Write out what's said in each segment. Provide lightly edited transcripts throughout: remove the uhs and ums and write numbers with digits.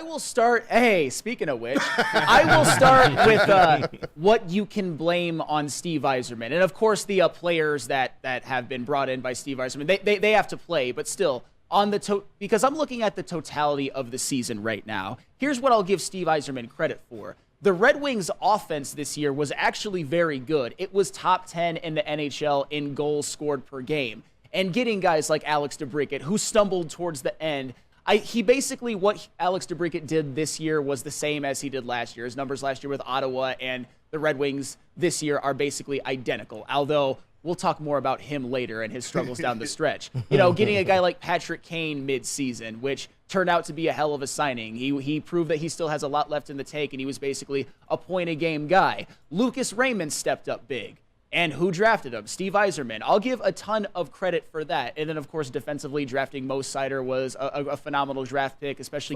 I will start. Hey, speaking of which, I will start with what you can blame on Steve Yzerman, and of course the players that have been brought in by Steve Yzerman. They have to play, but still on the because I'm looking at the totality of the season right now. Here's what I'll give Steve Yzerman credit for. The Red Wings offense this year was actually very good. It was top 10 in the NHL in goals scored per game. And getting guys like Alex DeBrincat, who stumbled towards the end, he basically, what Alex DeBrincat did this year was the same as he did last year. His numbers last year with Ottawa and the Red Wings this year are basically identical, although we'll talk more about him later and his struggles down the stretch. You know, getting a guy like Patrick Kane mid-season, which turned out to be a hell of a signing. He proved that he still has a lot left in the tank, and he was basically a point-a-game guy. Lucas Raymond stepped up big. And who drafted him? Steve Yzerman. I'll give a ton of credit for that. And then, of course, defensively, drafting Mo Seider was a phenomenal draft pick, especially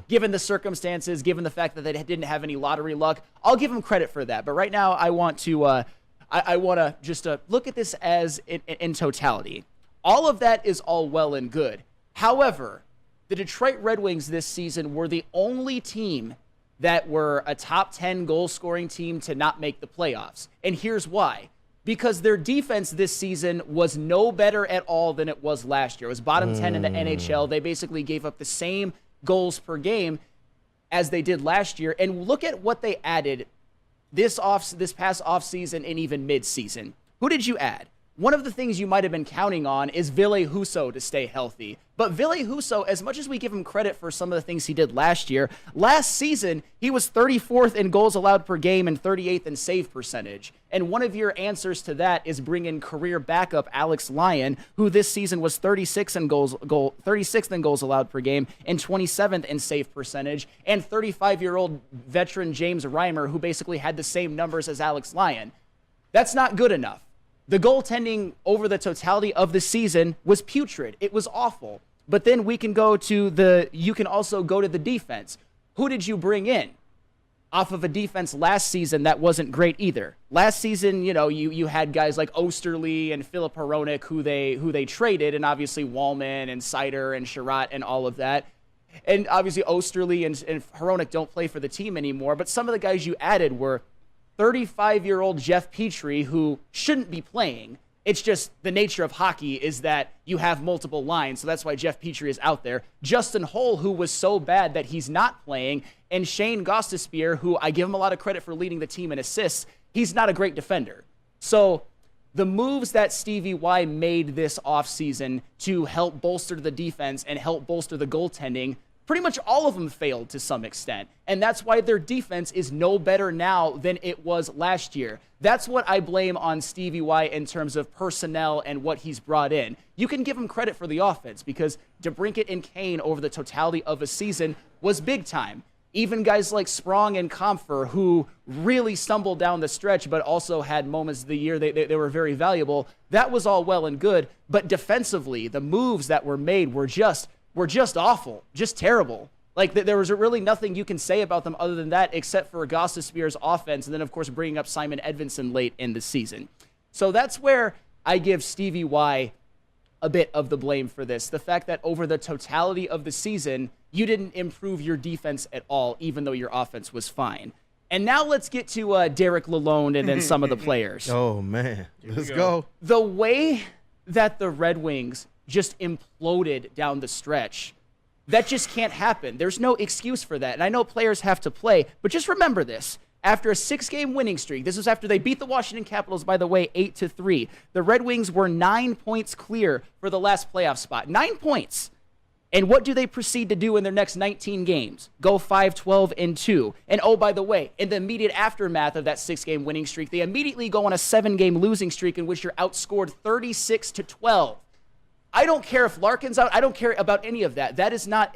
given the circumstances, given the fact that they didn't have any lottery luck. I'll give him credit for that. But right now, I want to just look at this as in totality. All of that is all well and good. However, the Detroit Red Wings this season were the only team that were a top 10 goal-scoring team to not make the playoffs. And here's why. Because their defense this season was no better at all than it was last year. It was bottom 10 in the NHL. They basically gave up the same goals per game as they did last year. And look at what they added this past offseason and even mid-season. Who did you add? One of the things you might have been counting on is Ville Husso to stay healthy. But Ville Husso, as much as we give him credit for some of the things he did last year, last season he was 34th in goals allowed per game and 38th in save percentage. And one of your answers to that is bring in career backup Alex Lyon, who this season was 36th in goals allowed per game and 27th in save percentage, and 35-year-old veteran James Reimer, who basically had the same numbers as Alex Lyon. That's not good enough. The goaltending over the totality of the season was putrid. It was awful. But then you can also go to the defense. Who did you bring in off of a defense last season that wasn't great either? Last season, you had guys like Osterley and Filip Hronek who they traded, and obviously Wallman and Seider and Sherratt and all of that. And obviously Osterley and Hronek don't play for the team anymore, but some of the guys you added were 35-year-old Jeff Petrie, who shouldn't be playing. It's just the nature of hockey is that you have multiple lines, so that's why Jeff Petrie is out there. Justin Holl, who was so bad that he's not playing, and Shane Gostisbehere, who I give him a lot of credit for leading the team in assists, he's not a great defender. So the moves that Stevie Y made this offseason to help bolster the defense and help bolster the goaltending, pretty much all of them failed to some extent. And that's why their defense is no better now than it was last year. That's what I blame on Stevie Y in terms of personnel and what he's brought in. You can give him credit for the offense because DeBrincat and Kane over the totality of a season was big time. Even guys like Sprong and Comfer, who really stumbled down the stretch but also had moments of the year they were very valuable, that was all well and good. But defensively, the moves that were made were just awful, just terrible. Like, there was really nothing you can say about them other than that, except for Gostisbehere's offense, and then, of course, bringing up Simon Edvinsson late in the season. So that's where I give Stevie Y a bit of the blame for this. The fact that over the totality of the season, you didn't improve your defense at all, even though your offense was fine. And now let's get to Derek Lalonde and then some of the players. Oh, man. Let's go. The way that the Red Wings just imploded down the stretch, that just can't happen. There's no excuse for that. And I know players have to play, but just remember this. After a 6-game winning streak, this was after they beat the Washington Capitals, by the way, 8-3. The Red Wings were 9 points clear for the last playoff spot. 9 points. And what do they proceed to do in their next 19 games? Go 5-12-2. And oh, by the way, in the immediate aftermath of that 6-game winning streak, they immediately go on a 7-game losing streak in which you're outscored 36-12. I don't care if Larkin's out. I don't care about any of that. That is not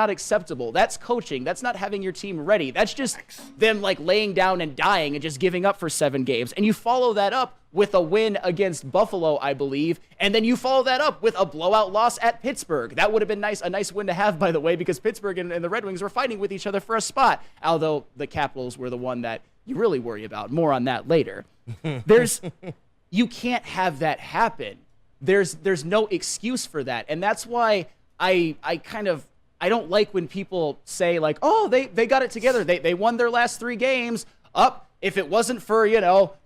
acceptable. That's coaching. That's not having your team ready. That's just them like laying down and dying and just giving up for 7 games. And you follow that up with a win against Buffalo, I believe, and then you follow that up with a blowout loss at Pittsburgh. That would have been a nice win to have, by the way, because Pittsburgh and the Red Wings were fighting with each other for a spot, although the Capitals were the one that you really worry about. More on that later. You can't have that happen. There's no excuse for that. And that's why I I don't like when people say like, oh, they got it together. They won their last 3 games. If it wasn't for,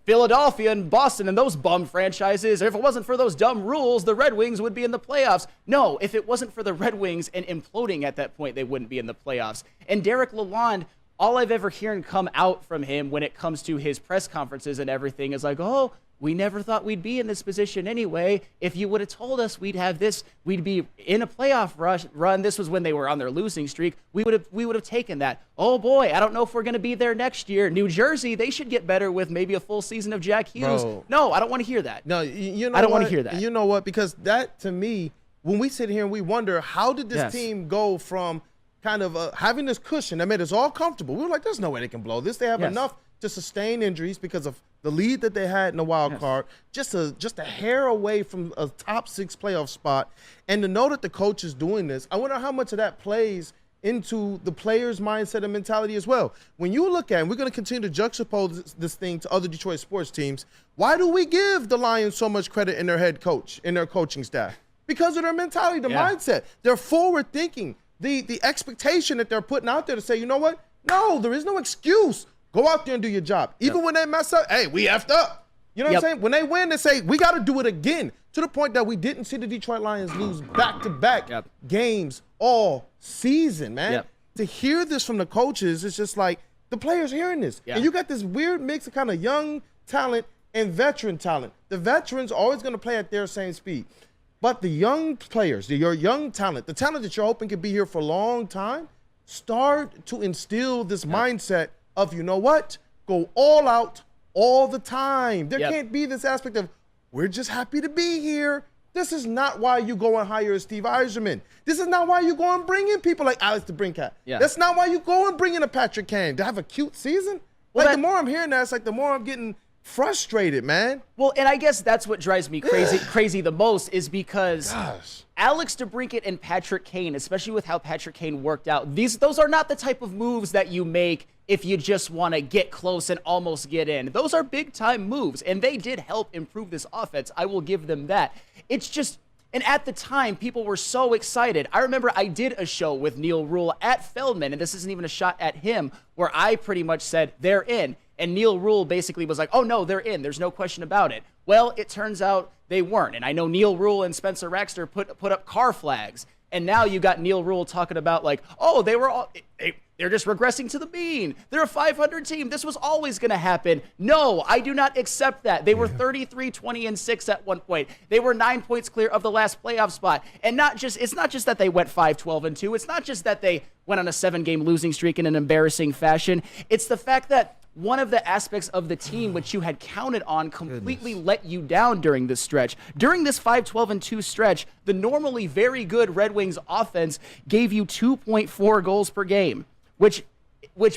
Philadelphia and Boston and those bum franchises, or if it wasn't for those dumb rules, the Red Wings would be in the playoffs. No, if it wasn't for the Red Wings and imploding at that point, they wouldn't be in the playoffs. And Derek Lalonde, all I've ever heard come out from him when it comes to his press conferences and everything is like, oh, we never thought we'd be in this position anyway. If you would have told us we'd have this, we'd be in a playoff run. This was when they were on their losing streak. We would have taken that. Oh boy, I don't know if we're going to be there next year. New Jersey, they should get better with maybe a full season of Jack Hughes. Bro. No, I don't want to hear that. No, I don't want to hear that. You know what? Because that, to me, when we sit here and we wonder, how did this team go from kind of having this cushion that made us all comfortable? We were like, there's no way they can blow this. They have enough to sustain injuries because of the lead that they had in the wild card, just a hair away from a top 6 playoff spot. And to know that the coach is doing this, I wonder how much of that plays into the players' mindset and mentality as well. When you look at, and we're going to continue to juxtapose this thing to other Detroit sports teams, why do we give the Lions so much credit in their head coach, in their coaching staff? Because of their mentality, the mindset. They're forward thinking. The expectation that they're putting out there to say, you know what? No, there is no excuse. Go out there and do your job. Even when they mess up, hey, we effed up. You know what I'm saying? When they win, they say, we got to do it again. To the point that we didn't see the Detroit Lions lose back-to-back games all season, man. To hear this from the coaches, it's just like the players hearing this. And you got this weird mix of kind of young talent and veteran talent. The veterans are always going to play at their same speed. But the young players, your young talent, the talent that you're hoping could be here for a long time, start to instill this mindset of, you know what, go all out all the time. There can't be this aspect of, we're just happy to be here. This is not why you go and hire Steve Yzerman. This is not why you go and bring in people like Alex DeBrincat. That's not why you go and bring in a Patrick Kane to have a cute season. Well, the more I'm hearing that, it's like the more I'm getting frustrated, man. Well, and I guess that's what drives me crazy the most is because Alex DeBrincat and Patrick Kane, especially with how Patrick Kane worked out, those are not the type of moves that you make if you just want to get close and almost get in. Those are big-time moves, and they did help improve this offense. I will give them that. It's just, and at the time, people were so excited. I remember I did a show with Neil Rule at Feldman, and this isn't even a shot at him, where I pretty much said, they're in. And Neil Rule basically was like, oh, no, they're in. There's no question about it. Well, it turns out they weren't. And I know Neil Rule and Spencer Raxter put up car flags. And now you got Neil Rule talking about like, oh, they're just regressing to the mean. They're a 500 team. This was always going to happen. No, I do not accept that. They were 33-20-6 at one point. They were 9 points clear of the last playoff spot. And it's not just that they went 5-12-2. It's not just that they went on a 7-game losing streak in an embarrassing fashion. It's the fact that one of the aspects of the team which you had counted on completely let you down during this stretch. During this 5-12-2 stretch, the normally very good Red Wings offense gave you 2.4 goals per game, which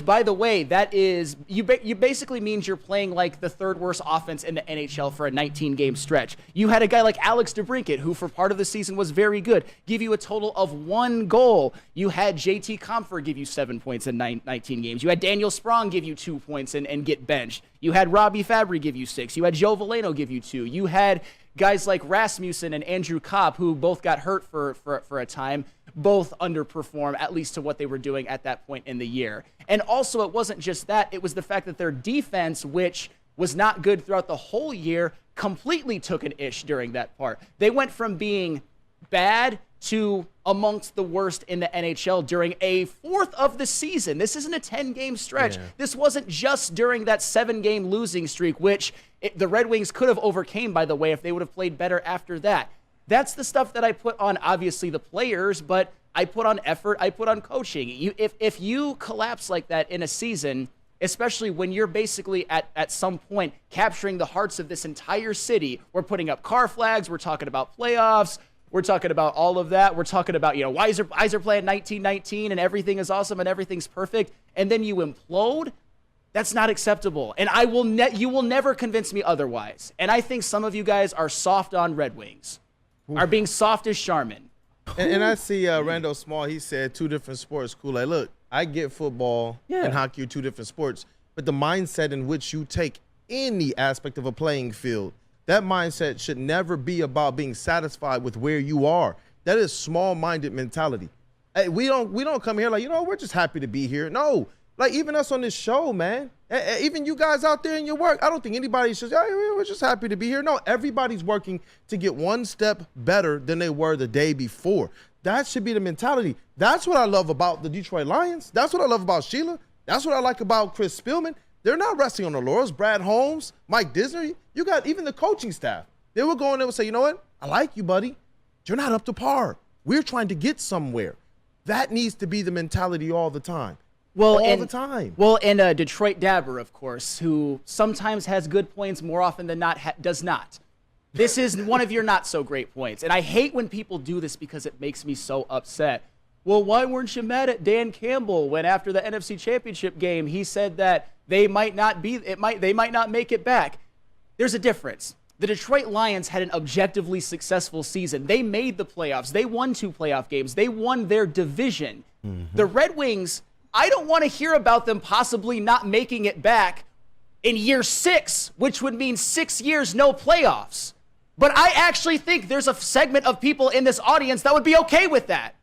by the way, that is, you basically means you're playing like the third worst offense in the NHL for a 19-game stretch. You had a guy like Alex DeBrincat, who for part of the season was very good, give you a total of 1 goal. You had JT Compher give you 7 points in 19 games. You had Daniel Sprong give you 2 points and get benched. You had Robbie Fabry give you 6. You had Joe Veleno give you 2. You had guys like Rasmussen and Andrew Kopp, who both got hurt for a time, both underperform, at least to what they were doing at that point in the year. And also, it wasn't just that. It was the fact that their defense, which was not good throughout the whole year, completely took an ish during that part. They went from being bad to amongst the worst in the NHL during a fourth of the season. This isn't a 10-game stretch. This wasn't just during that 7-game losing streak, which the Red Wings could have overcame, by the way, if they would have played better after that. That's the stuff that I put on, obviously, the players, but I put on effort, I put on coaching. If you collapse like that in a season, especially when you're basically at some point capturing the hearts of this entire city, we're putting up car flags, we're talking about playoffs, we're talking about all of that, we're talking about, why is playing 19-19 and everything is awesome and everything's perfect, and then you implode? That's not acceptable. And you will never convince me otherwise. And I think some of you guys are soft on Red Wings. Are being soft as Charmin. And I see Randall Small, he said 2 different sports, Kool-Aid. Look, I get football and hockey are 2 different sports, but the mindset in which you take any aspect of a playing field, that mindset should never be about being satisfied with where you are. That is small-minded mentality. Hey, we don't come here like, we're just happy to be here. No, like even us on this show, man, even you guys out there in your work, I don't think anybody says, we're just happy to be here. No, everybody's working to get one step better than they were the day before. That should be the mentality. That's what I love about the Detroit Lions. That's what I love about Sheila. That's what I like about Chris Spielman. They're not resting on their laurels. Brad Holmes, Mike Disner, you got even the coaching staff. They will go in there and say, you know what? I like you, buddy. You're not up to par. We're trying to get somewhere. That needs to be the mentality all the time. All the time. Well, and Detroit Dabber, of course, who sometimes has good points, more often than not does not. This is one of your not so great points. And I hate when people do this because it makes me so upset. Well, why weren't you mad at Dan Campbell when after the NFC Championship game he said that they might not make it back? There's a difference. The Detroit Lions had an objectively successful season. They made the playoffs. They won 2 playoff games. They won their division. Mm-hmm. The Red Wings, I don't want to hear about them possibly not making it back in year 6, which would mean 6 years, no playoffs. But I actually think there's a segment of people in this audience that would be okay with that.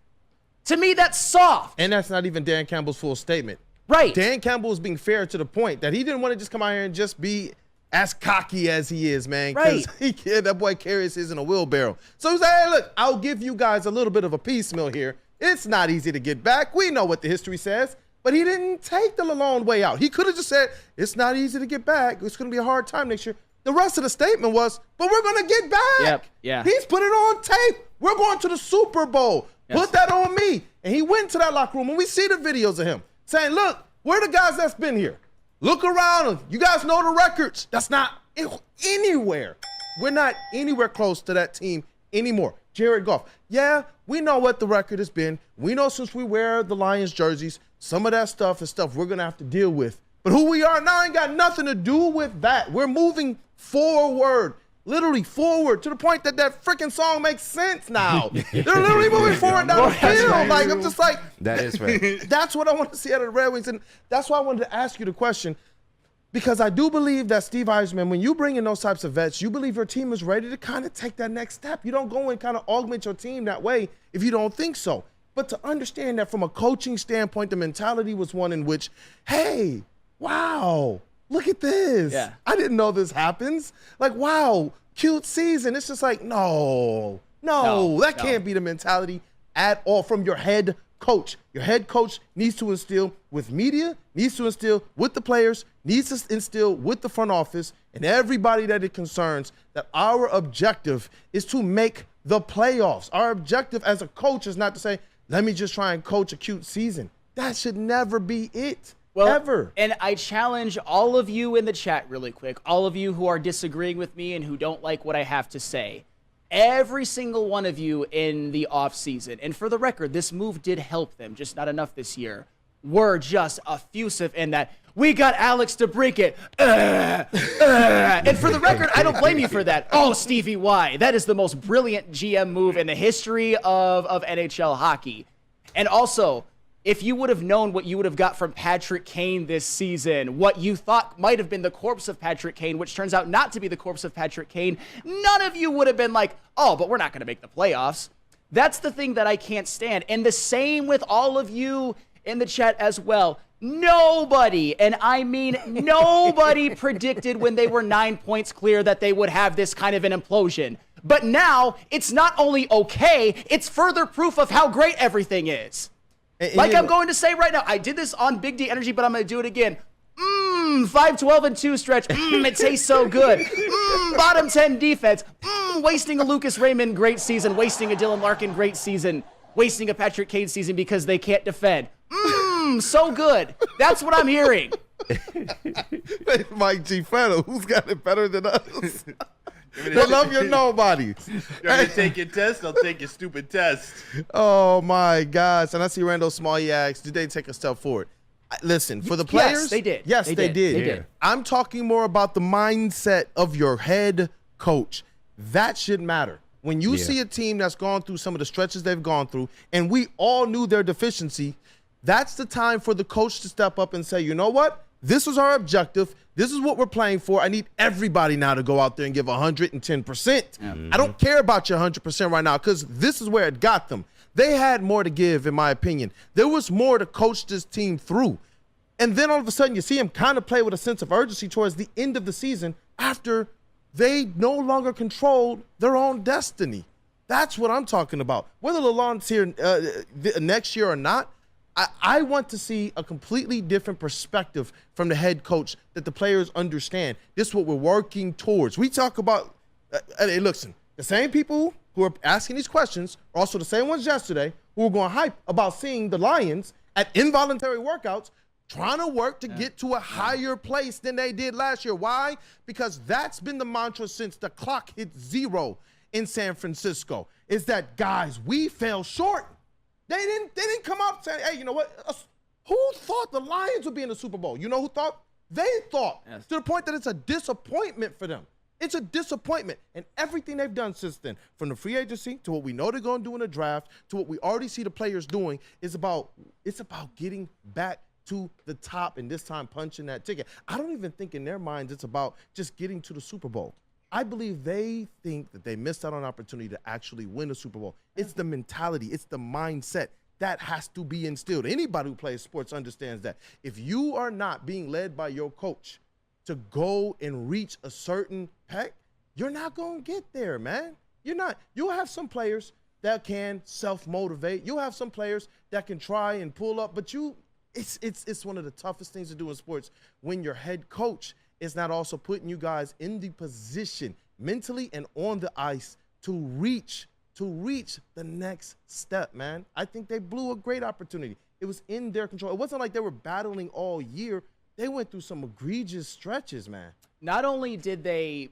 To me, that's soft. And that's not even Dan Campbell's full statement. Right. Dan Campbell is being fair to the point that he didn't want to just come out here and just be as cocky as he is, man. Right. Because that boy carries his in a wheelbarrow. So he's like, hey, look, I'll give you guys a little bit of a piecemeal here. It's not easy to get back. We know what the history says. But he didn't take the long way out. He could have just said, it's not easy to get back. It's going to be a hard time next year. The rest of the statement was, but we're going to get back. Yep. Yeah. He's put it on tape. We're going to the Super Bowl. Yes. Put that on me. And he went to that locker room, and we see the videos of him saying, look, we're the guys that's been here. Look around. You guys know the records. That's not anywhere. We're not anywhere close to that team anymore. Jared Goff. Yeah, we know what the record has been. We know since we wear the Lions jerseys, some of that stuff is stuff we're going to have to deal with. But who we are now ain't got nothing to do with that. We're moving forward, literally forward, to the point that freaking song makes sense now. They're literally moving forward down the field. Like, I'm just like, that is right. That's what I want to see out of the Red Wings. And that's why I wanted to ask you the question, because I do believe that Steve Yzerman, when you bring in those types of vets, you believe your team is ready to kind of take that next step. You don't go and kind of augment your team that way if you don't think so. But to understand that from a coaching standpoint, the mentality was one in which, hey, wow, look at this. Yeah. I didn't know this happens. Like, wow, cute season. It's just like, no, that can't be the mentality at all from your head coach. Your head coach needs to instill with media, needs to instill with the players, needs to instill with the front office and everybody that it concerns that our objective is to make the playoffs. Our objective as a coach is not to say, let me just try and coach a cute season. That should never be it. Well, ever. And I challenge all of you in the chat really quick, all of you who are disagreeing with me and who don't like what I have to say. Every single one of you in the offseason, and for the record, this move did help them, just not enough this year, were just effusive in that, we got Alex DeBrincat. And for the record, I don't blame you for that. Oh, Stevie Y, that is the most brilliant GM move in the history of NHL hockey. And also, if you would have known what you would have got from Patrick Kane this season, what you thought might have been the corpse of Patrick Kane, which turns out not to be the corpse of Patrick Kane, none of you would have been like, oh, but we're not going to make the playoffs. That's the thing that I can't stand. And the same with all of you in the chat as well. Nobody, and I mean nobody, predicted when they were 9 points clear that they would have this kind of an implosion. But now it's not only okay, it's further proof of how great everything is. Like I'm going to say right now, I did this on Big D Energy, but I'm going to do it again. 5-12-2 stretch. It tastes so good. Bottom 10 defense. Wasting a Lucas Raymond, great season. Wasting a Dylan Larkin, great season. Wasting a Patrick Kane season because they can't defend. So good. That's what I'm hearing. Mike G. Flannel, who's got it better than us? They love your nobodies. You want to take your test? I'll take your stupid test. Oh, my gosh. And I see Randall Small, he asks, did they take a step forward? Listen, for the players. Yes, they did. Yes, they did. They did. I'm talking more about the mindset of your head coach. That should matter. When you see a team that's gone through some of the stretches they've gone through, and we all knew their deficiency, that's the time for the coach to step up and say, you know what? This is our objective. This is what we're playing for. I need everybody now to go out there and give 110%. I don't care about your 100% right now because this is where it got them. They had more to give, in my opinion. There was more to coach this team through. And then all of a sudden you see him kind of play with a sense of urgency towards the end of the season after they no longer controlled their own destiny. That's what I'm talking about. Whether Lalonde's here next year or not, I want to see a completely different perspective from the head coach that the players understand. This is what we're working towards. We talk about, hey, listen, the same people who are asking these questions are also the same ones yesterday who were going hype about seeing the Lions at involuntary workouts trying to work to get to a higher place than they did last year. Why? Because that's been the mantra since the clock hit zero in San Francisco, is that, guys, we fell short. They didn't come out saying, hey, you know what? Who thought the Lions would be in the Super Bowl? You know who thought? They thought, to the point that it's a disappointment for them. It's a disappointment. And everything they've done since then, from the free agency to what we know they're going to do in the draft to what we already see the players doing, it's about getting back to the top and this time punching that ticket. I don't even think in their minds it's about just getting to the Super Bowl. I believe they think that they missed out on an opportunity to actually win a Super Bowl. It's the mentality. It's the mindset. That has to be instilled. Anybody who plays sports understands that. If you are not being led by your coach to go and reach a certain peak, you're not going to get there, man. You're not. You'll have some players that can self-motivate. You'll have some players that can try and pull up, but it's one of the toughest things to do in sports when your head coach is not also putting you guys in the position mentally and on the ice to reach the next step, man. I think they blew a great opportunity. It was in their control. It wasn't like they were battling all year. They went through some egregious stretches, man. Not only did they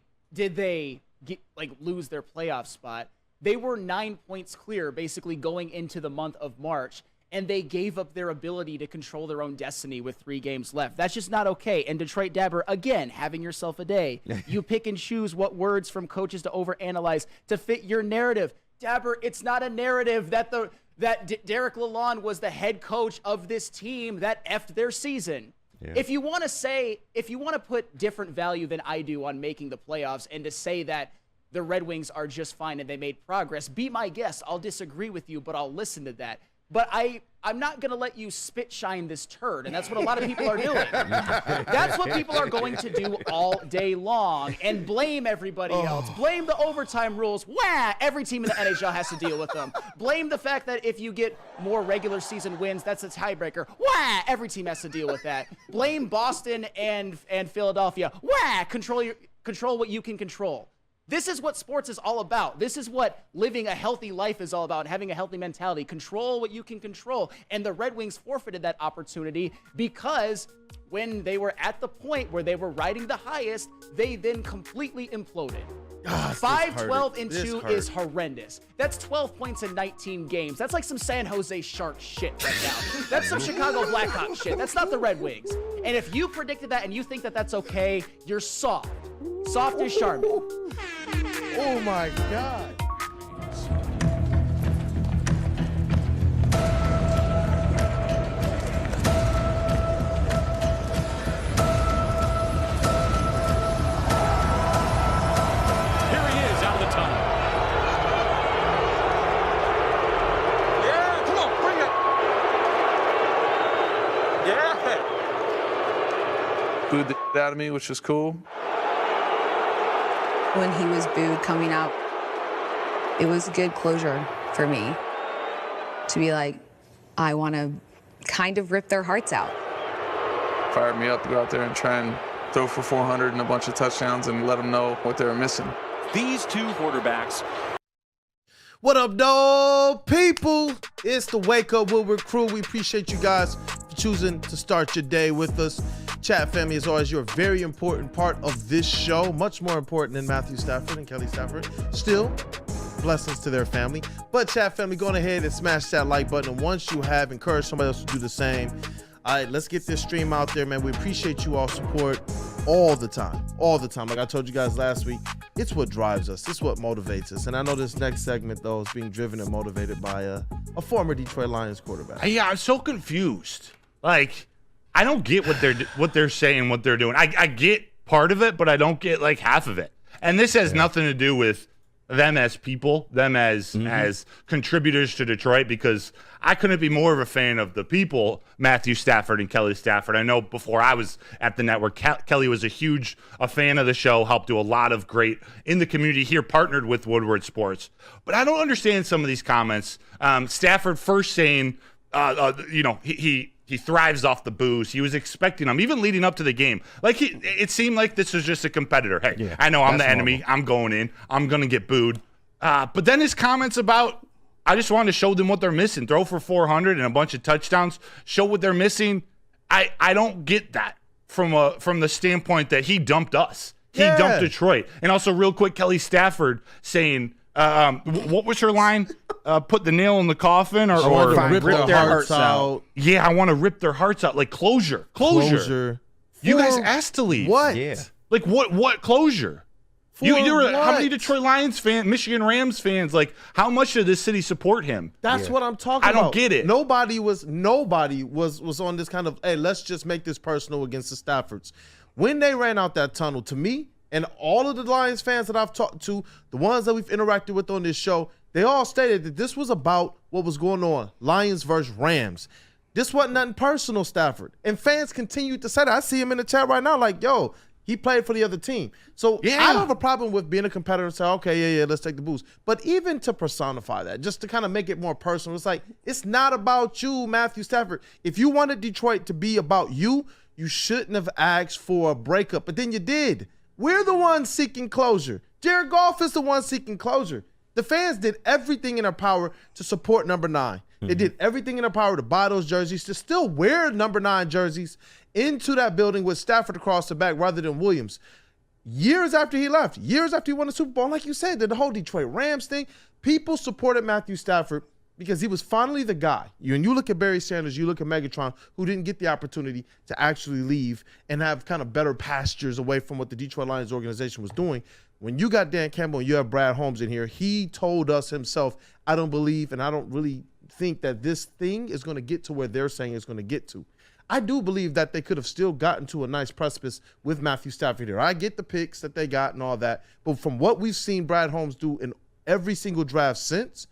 lose their playoff spot, they were 9 points clear basically going into the month of March. And they gave up their ability to control their own destiny with 3 games left. That's just not okay. And Detroit Dabber, again, having yourself a day. You pick and choose what words from coaches to overanalyze to fit your narrative. Dabber, it's not a narrative that Derek Lalonde was the head coach of this team that effed their season. Yeah. If you want to put different value than I do on making the playoffs and to say that the Red Wings are just fine and they made progress, be my guest. I'll disagree with you, but I'll listen to that. But I'm not going to let you spit shine this turd, and that's what a lot of people are doing. That's what people are going to do all day long and blame everybody else. Blame the overtime rules. Wah! Every team in the NHL has to deal with them. Blame the fact that if you get more regular season wins, that's a tiebreaker. Wah! Every team has to deal with that. Blame Boston and Philadelphia. Wah! Control what you can control. This is what sports is all about. This is what living a healthy life is all about, having a healthy mentality. Control what you can control. And the Red Wings forfeited that opportunity because when they were at the point where they were riding the highest, they then completely imploded. 5-12-2 is horrendous. That's 12 points in 19 games. That's like some San Jose Sharks shit right now. That's some Chicago Blackhawks shit. That's not the Red Wings. And if you predicted that and you think that that's okay, you're soft. Soft as Charmin. Oh my God. Here he is out of the tunnel. Yeah, come on, bring it. Yeah. Booed the out of me, which was cool. When he was booed coming out, it was good closure for me to be like, I want to kind of rip their hearts out. Fired me up to go out there and try and throw for 400 and a bunch of touchdowns and let them know what they were missing. These two quarterbacks. What up, dog people? It's the Wake Up Woodward crew. We appreciate you guys for choosing to start your day with us. Chat family, as always, you're a very important part of this show, much more important than Matthew Stafford and Kelly Stafford. Still, blessings to their family. But chat family, go on ahead and smash that like button. And once you have, encourage somebody else to do the same. All right, let's get this stream out there, man. We appreciate you all support all the time. All the time. Like I told you guys last week, it's what drives us. It's what motivates us. And I know this next segment, though, is being driven and motivated by a former Detroit Lions quarterback. Yeah, I'm so confused. Like, I don't get what they're saying, what they're doing. I get part of it, but I don't get like half of it. And this has nothing to do with them as people, them as contributors to Detroit, because I couldn't be more of a fan of the people, Matthew Stafford and Kelly Stafford. I know before I was at the network, Kelly was a fan of the show, helped do a lot of great in the community here, partnered with Woodward Sports. But I don't understand some of these comments. Stafford first saying, he thrives off the booze. He was expecting them, even leading up to the game. Like it seemed like this was just a competitor. Hey, I know I'm the enemy. I'm going in. I'm going to get booed. But then his comments about, I just wanted to show them what they're missing. Throw for 400 and a bunch of touchdowns. Show what they're missing. I don't get that from the standpoint that he dumped us. He dumped Detroit. And also, real quick, Kelly Stafford saying, what was her line? Put the nail in the coffin, or rip their hearts out. Yeah, I want to rip their hearts out. Like closure. You guys asked to leave. What? Yeah. Like what closure? How many Detroit Lions fans, Michigan Rams fans, like how much did this city support him? That's what I'm talking about. I don't get it. Nobody was on this kind of, hey, let's just make this personal against the Staffords. When they ran out that tunnel, to me, and all of the Lions fans that I've talked to, the ones that we've interacted with on this show, they all stated that this was about what was going on, Lions versus Rams. This wasn't nothing personal, Stafford. And fans continued to say that. I see him in the chat right now like, yo, he played for the other team. So I don't have a problem with being a competitor and say, okay, let's take the boost. But even to personify that, just to kind of make it more personal, it's like, it's not about you, Matthew Stafford. If you wanted Detroit to be about you, you shouldn't have asked for a breakup. But then you did. We're the ones seeking closure. Jared Goff is the one seeking closure. The fans did everything in their power to support number 9. They did everything in their power to buy those jerseys, to still wear number 9 jerseys into that building with Stafford across the back rather than Williams. Years after he left, years after he won the Super Bowl, like you said, the whole Detroit Rams thing, people supported Matthew Stafford because he was finally the guy. You look at Barry Sanders, you look at Megatron, who didn't get the opportunity to actually leave and have kind of better pastures away from what the Detroit Lions organization was doing. When you got Dan Campbell and you have Brad Holmes in here, he told us himself, I don't believe and I don't really think that this thing is going to get to where they're saying it's going to get to. I do believe that they could have still gotten to a nice precipice with Matthew Stafford here. I get the picks that they got and all that, but from what we've seen Brad Holmes do in every single draft since,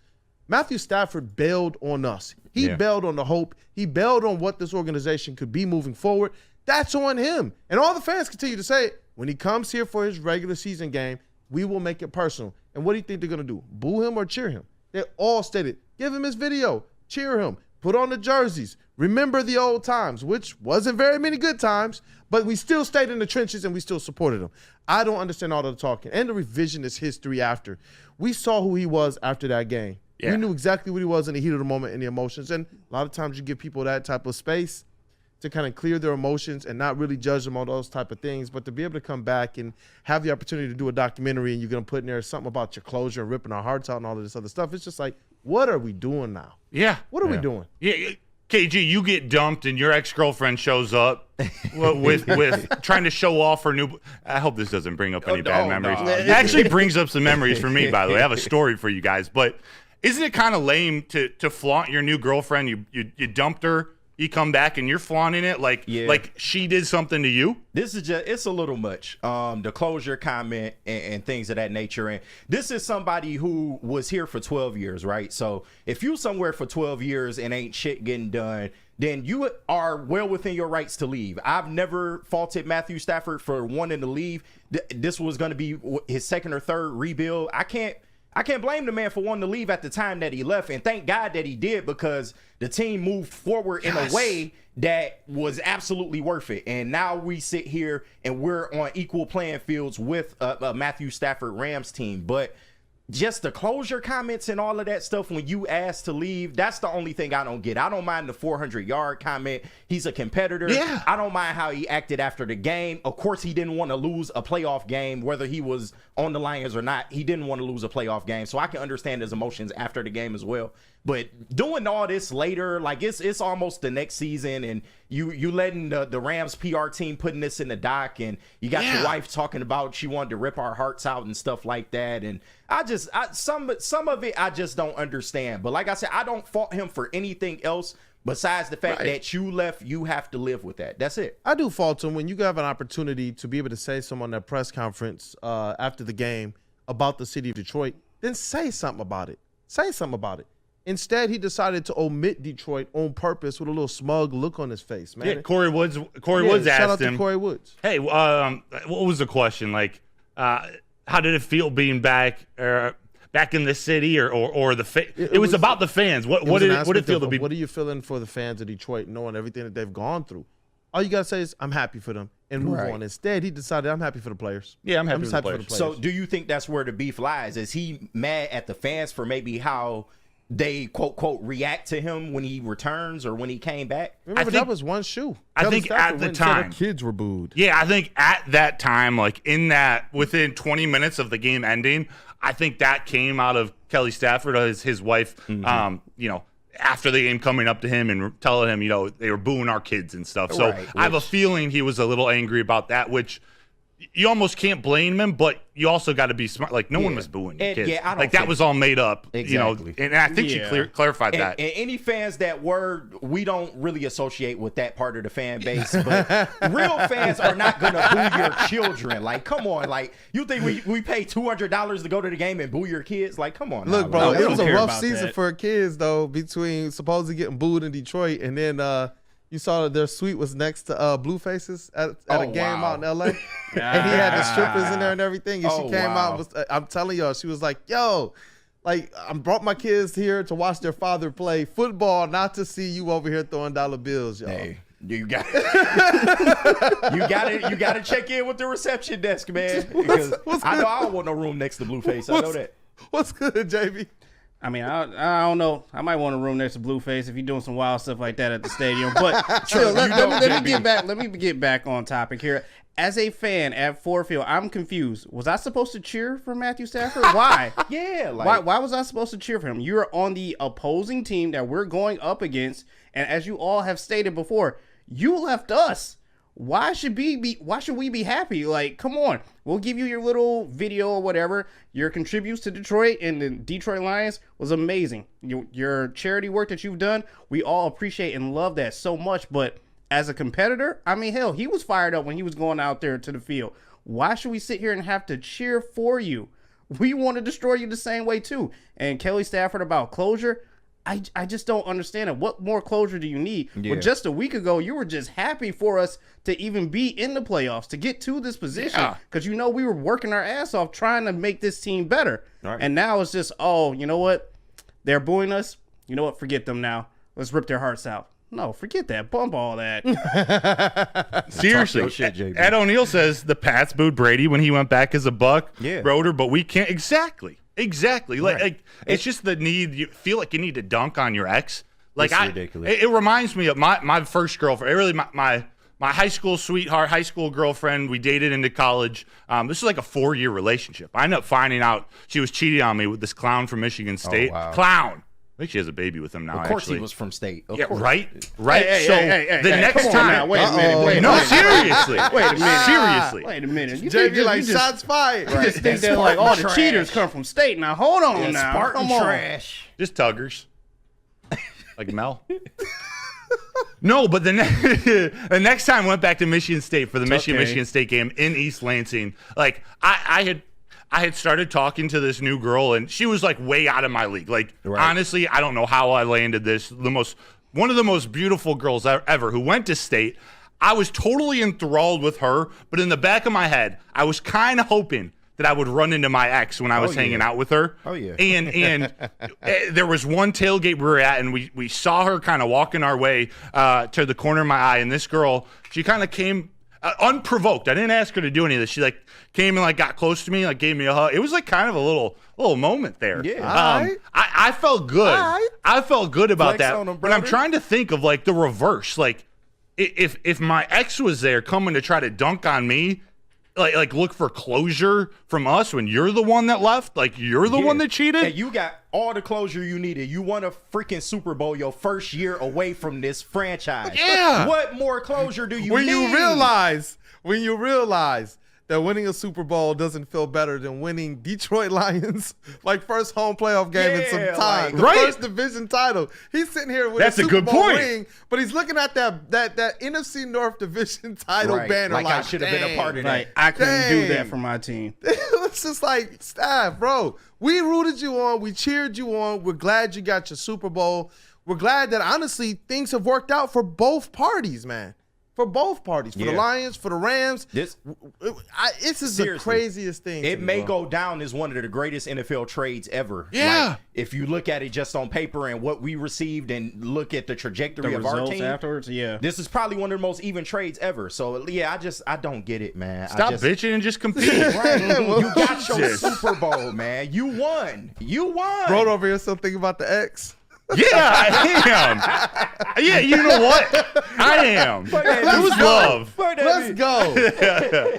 Matthew Stafford bailed on us. He bailed on the hope. He bailed on what this organization could be moving forward. That's on him. And all the fans continue to say it. When he comes here for his regular season game, we will make it personal. And what do you think they're going to do? Boo him or cheer him? They all stated, give him his video, cheer him, put on the jerseys, remember the old times, which wasn't very many good times, but we still stayed in the trenches and we still supported him. I don't understand all the talking and the revisionist history after. We saw who he was after that game. Yeah. We knew exactly what he was in the heat of the moment and the emotions. And a lot of times you give people that type of space to kind of clear their emotions and not really judge them on those type of things. But to be able to come back and have the opportunity to do a documentary and you're going to put in there something about your closure and ripping our hearts out and all of this other stuff, it's just like, what are we doing now? Yeah. What are we doing? Yeah. KG, you get dumped and your ex-girlfriend shows up with trying to show off her new. I hope this doesn't bring up any bad memories. No. It actually brings up some memories for me, by the way. I have a story for you guys. But isn't it kind of lame to flaunt your new girlfriend? You dumped her. You come back and you're flaunting it like she did something to you. This is it's a little much. The closure comment and things of that nature. And this is somebody who was here for 12 years, right? So if you somewhere for 12 years and ain't shit getting done, then you are well within your rights to leave. I've never faulted Matthew Stafford for wanting to leave. This was going to be his second or third rebuild. I can't blame the man for wanting to leave at the time that he left, and thank God that he did, because the team moved forward in a way that was absolutely worth it. And now we sit here and we're on equal playing fields with a Matthew Stafford Rams team. But just the closure comments and all of that stuff when you ask to leave, that's the only thing I don't get. I don't mind the 400-yard comment. He's a competitor. Yeah. I don't mind how he acted after the game. Of course, he didn't want to lose a playoff game, whether he was on the Lions or not. He didn't want to lose a playoff game. So I can understand his emotions after the game as well. But doing all this later, like it's almost the next season, and you letting the Rams PR team putting this in the doc, and you got your wife talking about she wanted to rip our hearts out and stuff like that. And some of it I just don't understand. But like I said, I don't fault him for anything else besides the fact that you left. You have to live with that. That's it. I do fault him when you have an opportunity to be able to say something on that press conference after the game about the city of Detroit, then say something about it. Say something about it. Instead, he decided to omit Detroit on purpose with a little smug look on his face, man. Yeah, Corey Woods shout asked out to him. Corey Woods. Hey, what was the question? Like, how did it feel being back in the city, or the it was about the fans. What did it feel to be? What are you feeling for the fans of Detroit, knowing everything that they've gone through? All you gotta say is, "I'm happy for them," and move on. Instead, he decided, "I'm happy for the players." Yeah, I'm happy just for the happy players. So, do you think that's where the beef lies? Is he mad at the fans for maybe how they quote quote react to him when he returns or when he came back? Remember, that was one shoe. I think at the time, kids were booed. Yeah, I think at that time, like within 20 minutes of the game ending, I think that came out of Kelly Stafford, his wife. After the game, coming up to him and telling him, they were booing our kids and stuff. So I have a feeling he was a little angry about that, which you almost can't blame him, but you also got to be smart. Like, no one was booing your kids. Yeah, that was all made up. Exactly. And I think she clarified that. And any fans that we don't really associate with that part of the fan base, but real fans are not going to boo your children. Like, come on. Like, you think we pay $200 to go to the game and boo your kids? Like, come on. Look, now, bro, it was a rough season for kids, though, between supposedly getting booed in Detroit and then you saw that their suite was next to Blueface's at a game out in L.A. And he had the strippers in there and everything. And she came out. I'm telling y'all, she was like, yo, like, I brought my kids here to watch their father play football, not to see you over here throwing dollar bills, y'all. Hey, you got you got to check in with the reception desk, man. Because I know I don't want no room next to Blueface. I know that. What's good, JB? I mean, I don't know. I might want a room next to Blueface if you're doing some wild stuff like that at the stadium. But still, let me get back on topic here. As a fan at Ford Field, I'm confused. Was I supposed to cheer for Matthew Stafford? Why? Why was I supposed to cheer for him? You're on the opposing team that we're going up against, and as you all have stated before, you left us. Why should we be happy? Like, come on. We'll give you your little video or whatever. Your contributes to Detroit and the Detroit Lions was amazing. Your charity work that you've done, we all appreciate and love that so much. But as a competitor, I mean, hell, he was fired up when he was going out there to the field. Why should we sit here and have to cheer for you? We want to destroy you the same way too. And Kelly Stafford about closure, I just don't understand it. What more closure do you need? Yeah. Well, just a week ago, you were just happy for us to even be in the playoffs, to get to this position, because we were working our ass off trying to make this team better. Right. And now it's just, you know what? They're booing us. You know what? Forget them now. Let's rip their hearts out. No, forget that. Bump all that. Seriously. Ed O'Neill says the Pats booed Brady when he went back as a Buck. Yeah. Broder, but we can't. Exactly. Like it's just the need. You feel like you need to dunk on your ex. Like, it's ridiculous. It reminds me of my first girlfriend. Really, my high school sweetheart, high school girlfriend. We dated into college. This was like a 4-year relationship. I ended up finding out she was cheating on me with this clown from Michigan State. Oh, wow. Clown. I think she has a baby with him now. Of course, actually. he was from State. Of yeah, course. Right. Hey, Next time. Wait a minute. No, seriously. Wait a minute. Seriously. Wait a minute. JB like shots fired. You just think that like all the cheaters come from State. Now hold on now. Spartan trash. Just tuggers. Like Mel. No, but the next time I went back to Michigan State for the Michigan State game in East Lansing. Like I had started talking to this new girl, and she was like way out of my league. Like, honestly, I don't know how I landed this. One of the most beautiful girls ever who went to State. I was totally enthralled with her, but in the back of my head, I was kind of hoping that I would run into my ex when I was hanging out with her. Oh, yeah. And there was one tailgate we were at, and we saw her kind of walking our way to the corner of my eye, and this girl, she kind of came unprovoked. I didn't ask her to do any of this. She like came and like got close to me, like gave me a hug. It was like kind of a little moment there. Yeah. I felt good. I felt good about Flex that. on 'em, But I'm brother. trying to think of like the reverse. Like if my ex was there coming to try to dunk on me, like look for closure from us when you're the one that left, like you're the one that cheated. And you got all the closure you needed. You won a freaking Super Bowl your first year away from this franchise. Yeah. What more closure do you need? When you realize that winning a Super Bowl doesn't feel better than winning Detroit Lions first home playoff game in some time. The first division title. He's sitting here with a Super Bowl ring, but he's looking at that NFC North division title banner I should have been a part of that. I couldn't do that for my team. It's just like, staff, bro. We rooted you on. We cheered you on. We're glad you got your Super Bowl. We're glad that, honestly, things have worked out for both parties, man. For both parties. For the Lions, for the Rams. This is the craziest thing. It may go down as one of the greatest NFL trades ever. Yeah. If you look at it just on paper and what we received and look at the trajectory of our team afterwards, this is probably one of the most even trades ever. So, I don't get it, man. Stop bitching and just compete. You got your Super Bowl, man. You won. Broder over here still thinking about the X. Yeah, I am. Yeah, you know what? I am. It was love. Let's go.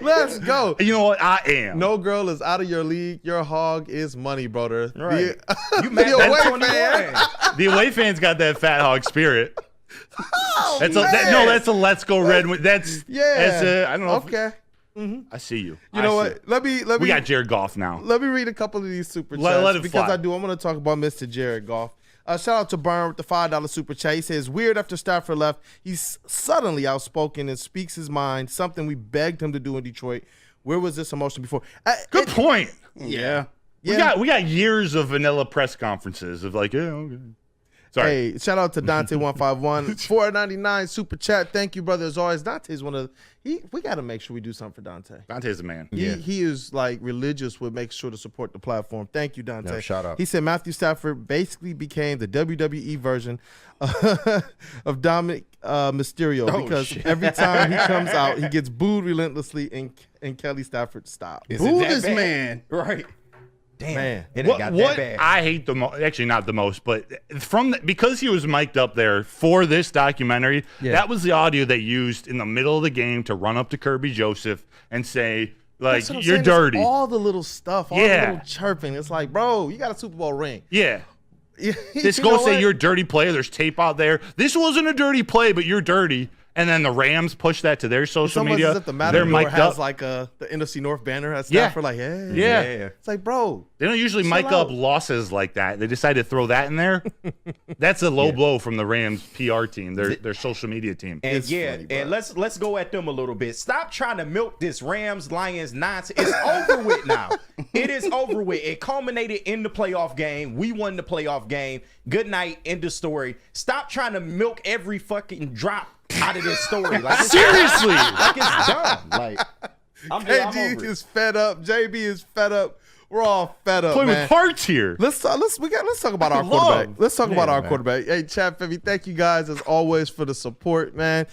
Let's go. You know what? I am. No girl is out of your league. Your hog is money, Broder. Right. You mad at the away fans got that fat hog spirit. That's a let's go red. That's I don't know. Okay. I see you. You know what? Let me. We got Jared Goff now. Let me read a couple of these super chats let it because fly. I'm going to talk about Mr. Jared Goff. Shout out to Burn with the $5 super chat. He says, weird after Stafford left, he's suddenly outspoken and speaks his mind, something we begged him to do in Detroit. Where was this emotion before? Good point. Yeah. We got years of vanilla press conferences of okay. Sorry. Hey, shout out to Dante151. $4.99 super chat. Thank you, brother. As always, Dante's we got to make sure we do something for Dante. Dante's a man. He is religious with making sure to support the platform. Thank you, Dante. No, shout out. He said Matthew Stafford basically became the WWE version of Dominic Mysterio because every time he comes out, he gets booed relentlessly and Kelly Stafford stopped. Boo this man. Right. Damn, man. It ain't got that bad. I hate the most, actually not the most, but because he was mic'd up there for this documentary, that was the audio they used in the middle of the game to run up to Kirby Joseph and say, you're dirty. It's all the little stuff, all the little chirping. It's like, bro, you got a Super Bowl ring. Yeah. This go say you're a dirty player. There's tape out there. This wasn't a dirty play, but you're dirty. And then the Rams push that to their social media. As if the Matador has the NFC North banner at Stafford. It's like, bro. They don't usually mic up losses like that. They decided to throw that in there. That's a low blow from the Rams PR team, their social media team. And funny, and let's go at them a little bit. Stop trying to milk this Rams Lions nonsense. It's over with now. It is over with. It culminated in the playoff game. We won the playoff game. Good night. End of story. Stop trying to milk every fucking drop out of this story. Seriously. It's done. I'm KG is fed up. JB is fed up. We're all fed up, Play man. with hearts here. Let's talk about our quarterback. Let's talk about our quarterback. Hey, Chad Femi, thank you guys as always for the support, man.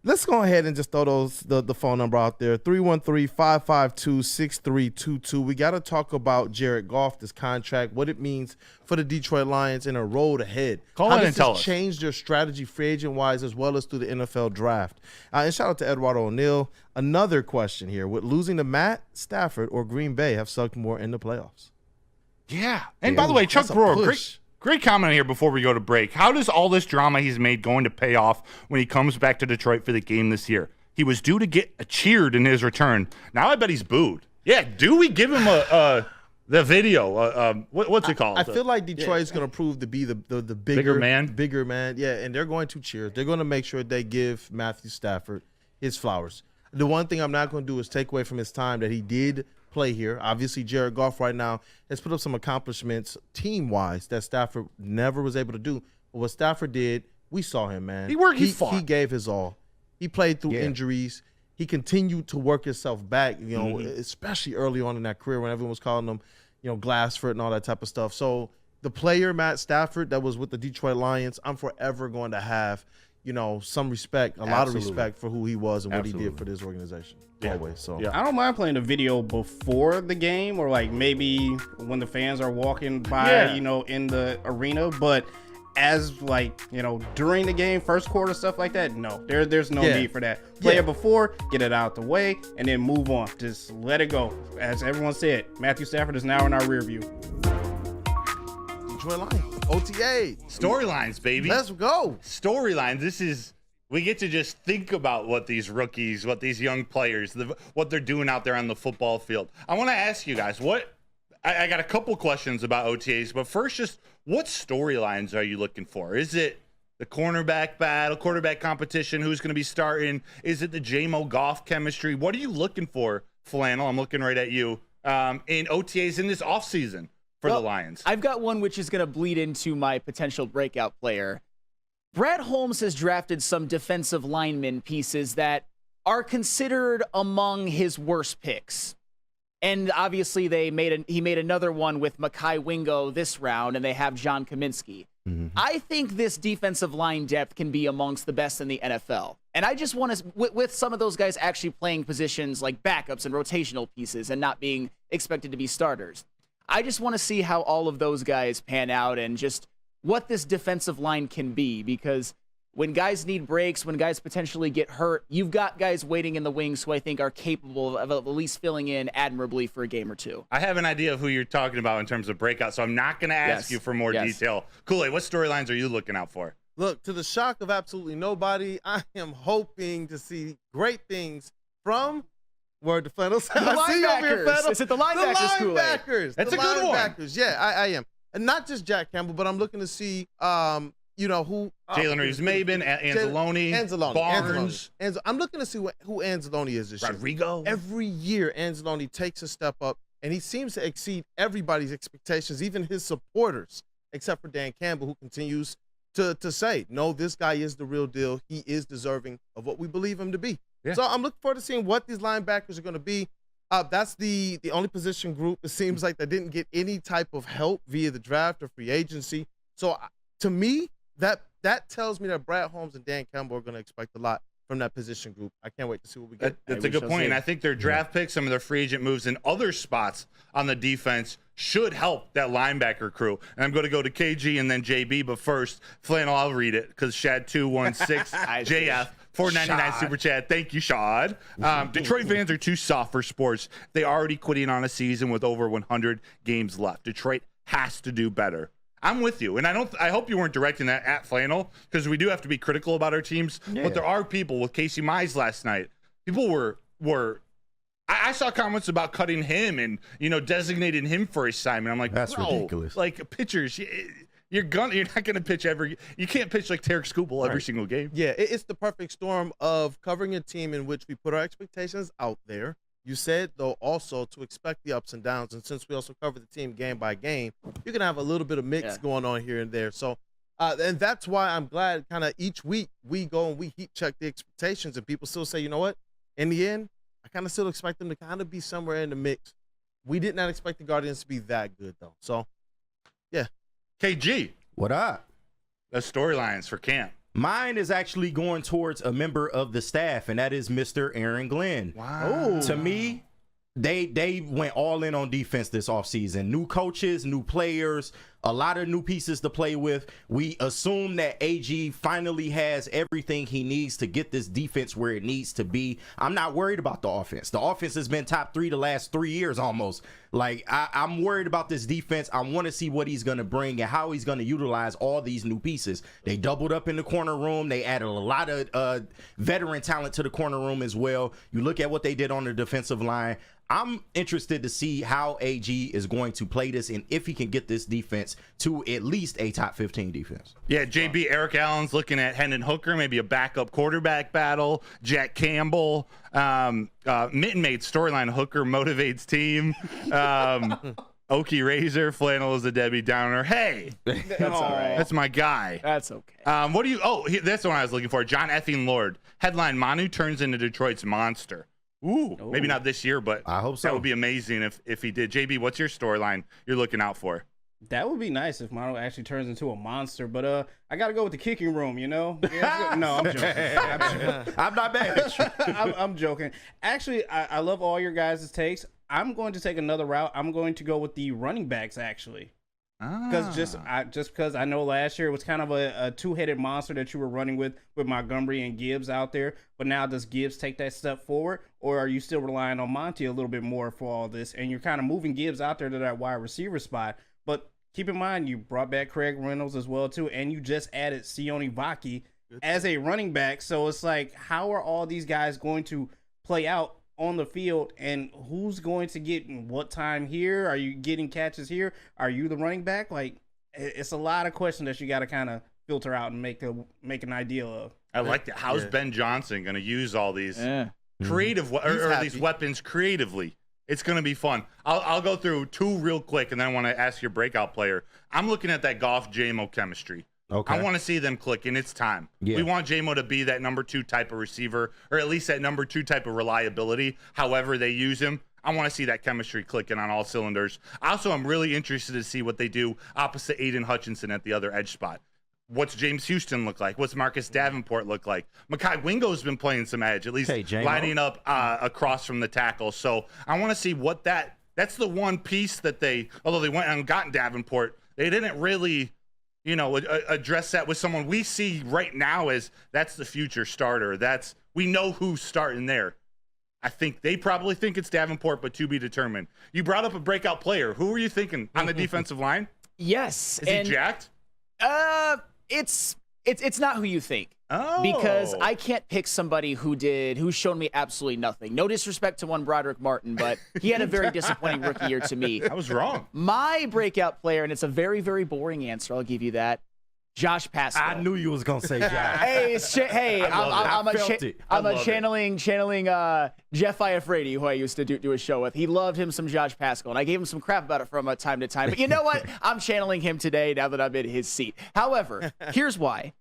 Let's go ahead and just throw the phone number out there, 313-552-6322. We got to talk about Jared Goff, this contract, what it means for the Detroit Lions in a road ahead. Call in and tell us. How does this change their strategy free agent-wise as well as through the NFL draft? And shout out to Eduardo O'Neill. Another question here. Would losing to Matt Stafford or Green Bay have sucked more in the playoffs? Yeah. And by the way, Chuck Brewer, great comment here before we go to break. How does all this drama he's made going to pay off when he comes back to Detroit for the game this year? He was due to get cheered in his return. Now I bet he's booed. Yeah, do we give him the video? What's it called? I feel like Detroit's going to prove to be the bigger man. Yeah, and they're going to cheer. They're going to make sure they give Matthew Stafford his flowers. The one thing I'm not going to do is take away from his time that he did play here. Obviously, Jared Goff right now has put up some accomplishments team-wise that Stafford never was able to do. But what Stafford did, we saw him, man. He worked, he fought. He gave his all. He played through injuries. He continued to work himself back, especially early on in that career when everyone was calling him, glass foot and all that type of stuff. So the player, Matt Stafford, that was with the Detroit Lions, I'm forever going to have, some respect, a lot of respect for who he was and what he did for this organization. Always. So I don't mind playing the video before the game or maybe when the fans are walking by, in the arena, but as during the game, first quarter, stuff like that, no, there's no need for that. Play it before, get it out the way, and then move on. Just let it go. As everyone said, Matthew Stafford is now in our rear view. Detroit Lions, OTA. Storylines, baby. Let's go. Storylines. This is we get to just think about what these rookies, what these young players, what they're doing out there on the football field. I want to ask you guys, I got a couple questions about OTAs, but first, just what storylines are you looking for? Is it the cornerback battle, quarterback competition, who's going to be starting? Is it the J-Mo Goff chemistry? What are you looking for, Flannel? I'm looking right at you, in OTAs in this offseason for the Lions. I've got one which is going to bleed into my potential breakout player. Brad Holmes has drafted some defensive lineman pieces that are considered among his worst picks. And obviously he made another one with Mekhi Wingo this round, and they have John Kaminsky. Mm-hmm. I think this defensive line depth can be amongst the best in the NFL. And I just want to, with some of those guys actually playing positions like backups and rotational pieces and not being expected to be starters, I just want to see how all of those guys pan out and just what this defensive line can be, because when guys need breaks, when guys potentially get hurt, you've got guys waiting in the wings who I think are capable of at least filling in admirably for a game or two. I have an idea of who you're talking about in terms of breakout, so I'm not going to ask you for more detail. Kool-Aid, what storylines are you looking out for? Look, to the shock of absolutely nobody, I am hoping to see great things from word to Flannel Sam. The linebackers. Is it the linebackers, Kool-Aid? The linebackers. That's a good one. Yeah, I am. And not just Jack Campbell, but I'm looking to see who Jalen Reeves-Maybin, Anzalone, Barnes. I'm looking to see who Anzalone is this year. Rodrigo. Every year, Anzalone takes a step up, and he seems to exceed everybody's expectations, even his supporters, except for Dan Campbell, who continues to say, no, this guy is the real deal. He is deserving of what we believe him to be. Yeah. So I'm looking forward to seeing what these linebackers are going to be. That's the only position group, it seems like, that didn't get any type of help via the draft or free agency. So to me, that tells me that Brad Holmes and Dan Campbell are going to expect a lot from that position group. I can't wait to see what we get. That's a good point. And I think their draft picks, some of their free agent moves, and other spots on the defense should help that linebacker crew. And I'm going to go to KG and then JB, but first, Flannel, I'll read it because Shad216 JF. $4.99 super chat. Thank you, Shad. Detroit fans are too soft for sports. They already quitting on a season with over 100 games left. Detroit has to do better. I'm with you, and I hope you weren't directing that at Flannel, because we do have to be critical about our teams. Yeah. But there are people with Casey Mize last night. People were. I saw comments about cutting him and designating him for assignment. I'm like, that's ridiculous. Like pitchers. You're not gonna pitch you can't pitch like Tarek Skubal every single game. Yeah, it's the perfect storm of covering a team in which we put our expectations out there. You said, though, also to expect the ups and downs, and since we also cover the team game by game, you're gonna have a little bit of mix going on here and there. So, and that's why I'm glad kind of each week we go and we heat check the expectations, and people still say, you know what? In the end, I kind of still expect them to kind of be somewhere in the mix. We did not expect the Guardians to be that good, though. So, yeah. KG, what up? The storylines for camp. Mine is actually going towards a member of the staff, and that is Mr. Aaron Glenn. Wow. To me, they went all in on defense this offseason. New coaches, new players, a lot of new pieces to play with. We assume that AG finally has everything he needs to get this defense where it needs to be. I'm not worried about the offense. The offense has been top 3 the last 3 years almost. Like, I'm worried about this defense. I want to see what he's going to bring and how he's going to utilize all these new pieces. They doubled up in the corner room. They added a lot of veteran talent to the corner room as well. You look at what they did on the defensive line. I'm interested to see how AG is going to play this and if he can get this defense to at least a top 15 defense. Yeah, JB, Eric Allen's looking at Hendon Hooker, maybe a backup quarterback battle. Jack Campbell, Mitten made storyline Hooker motivates team. Okie Razor, Flannel is a Debbie Downer. Hey, that's all right. That's my guy. That's okay. That's the one I was looking for. John Effing Lord. Headline, Manu turns into Detroit's monster. Ooh, maybe not this year, but I hope so. That would be amazing if he did. JB, what's your storyline you're looking out for? That would be nice if Manu actually turns into a monster, but I got to go with the kicking room, No, I'm joking. I'm not mad at you. I'm joking. Actually, I love all your guys' takes. I'm going to take another route. I'm going to go with the running backs, actually. Because just because I know last year it was kind of a two-headed monster that you were running with Montgomery and Gibbs out there, but now does Gibbs take that step forward, or are you still relying on Monty a little bit more for all this, and you're kind of moving Gibbs out there to that wide receiver spot? But keep in mind, you brought back Craig Reynolds as well too, and you just added Sione Vaki as a running back. So it's like, how are all these guys going to play out on the field, and who's going to get what time here? Are you getting catches here? Are you the running back? Like, it's a lot of questions that you got to kind of filter out and make an idea of. I like that. How's Ben Johnson going to use all these creative or these weapons creatively? It's going to be fun. I'll go through two real quick, and then I want to ask your breakout player. I'm looking at that Goff JMO chemistry. Okay. I want to see them click, and it's time. Yeah. We want JMO to be that number 2 type of receiver, or at least that number 2 type of reliability, however they use him. I want to see that chemistry clicking on all cylinders. Also, I'm really interested to see what they do opposite Aiden Hutchinson at the other edge spot. What's James Houston look like? What's Marcus Davenport look like? Mekhi Wingo's been playing some edge, at least lining up across from the tackle. So I want to see what that's the one piece that although they went and gotten Davenport, they didn't really address that with someone we see right now as that's the future starter. We know who's starting there. I think they probably think it's Davenport, but to be determined. You brought up a breakout player. Who were you thinking on the defensive line? Yes. Is he jacked? It's not who you think. Oh. Because I can't pick somebody who's shown me absolutely nothing. No disrespect to one Broderick Martin, but he had a very disappointing rookie year to me. I was wrong. My breakout player, and it's a very, very boring answer, I'll give you that, Josh Pascal. I knew you was going to say Josh. I'm channeling Jeff Iafredi, who I used to do a show with. He loved him some Josh Pascal, and I gave him some crap about it from time to time. But you know what? I'm channeling him today now that I'm in his seat. However, here's why.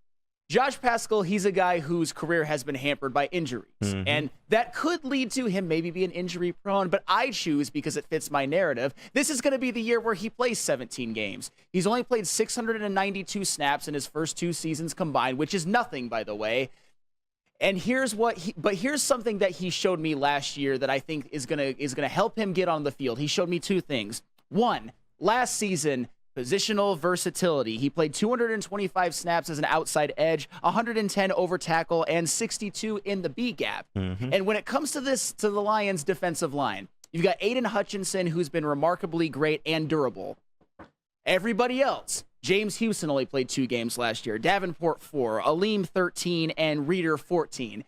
Josh Pascal, he's a guy whose career has been hampered by injuries. And that could lead to him maybe being injury prone, but I choose, because it fits my narrative, this is going to be the year where he plays 17 games. He's only played 692 snaps in his first 2 seasons combined, which is nothing, by the way. And here's something that he showed me last year that I think is gonna help him get on the field. He showed me 2 things. One, last season, positional versatility. He played 225 snaps as an outside edge, 110 over tackle, and 62 in the B gap. And when it comes to the Lions defensive line, you've got Aiden Hutchinson, who's been remarkably great and durable. Everybody else, James Houston only played 2 games last year, Davenport 4, Aleem 13, and Reeder 14.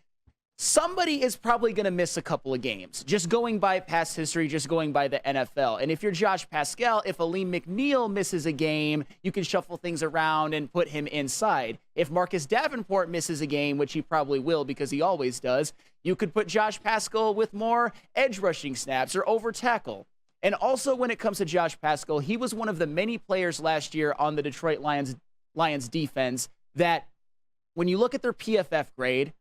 Somebody is probably going to miss a couple of games, just going by past history, just going by the NFL. And if you're Josh Pascal, if Aleem McNeil misses a game, you can shuffle things around and put him inside. If Marcus Davenport misses a game, which he probably will because he always does, you could put Josh Pascal with more edge rushing snaps or over tackle. And also when it comes to Josh Pascal, he was one of the many players last year on the Detroit Lions defense that when you look at their PFF grade,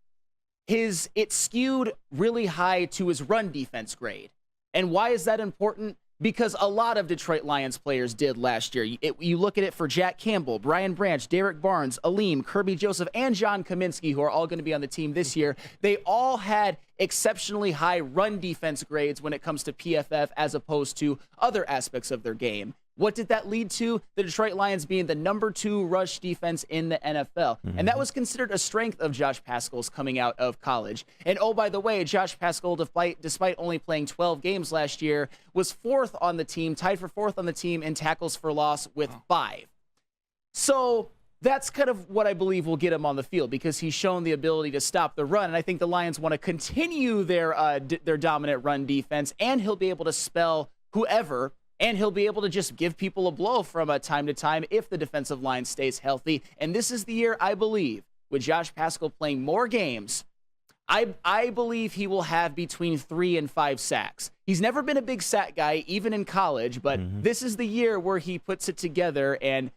it skewed really high to his run defense grade. And why is that important? Because a lot of Detroit Lions players did last year. You look at it for Jack Campbell, Brian Branch, Derek Barnes, Aleem, Kirby Joseph, and John Kaminsky, who are all going to be on the team this year. They all had exceptionally high run defense grades when it comes to PFF as opposed to other aspects of their game. What did that lead to? The Detroit Lions being the number 2 rush defense in the NFL. And that was considered a strength of Josh Pascal's coming out of college. And oh, by the way, Josh Pascal, despite only playing 12 games last year, was 4th on the team, tied for 4th on the team in tackles for loss with 5. So that's kind of what I believe will get him on the field, because he's shown the ability to stop the run. And I think the Lions want to continue their dominant run defense, and he'll be able to spell whoever, and he'll be able to just give people a blow from time to time if the defensive line stays healthy. And this is the year, I believe, with Josh Pascal playing more games, I believe he will have between 3 and 5 sacks. He's never been a big sack guy, even in college, but this is the year where he puts it together and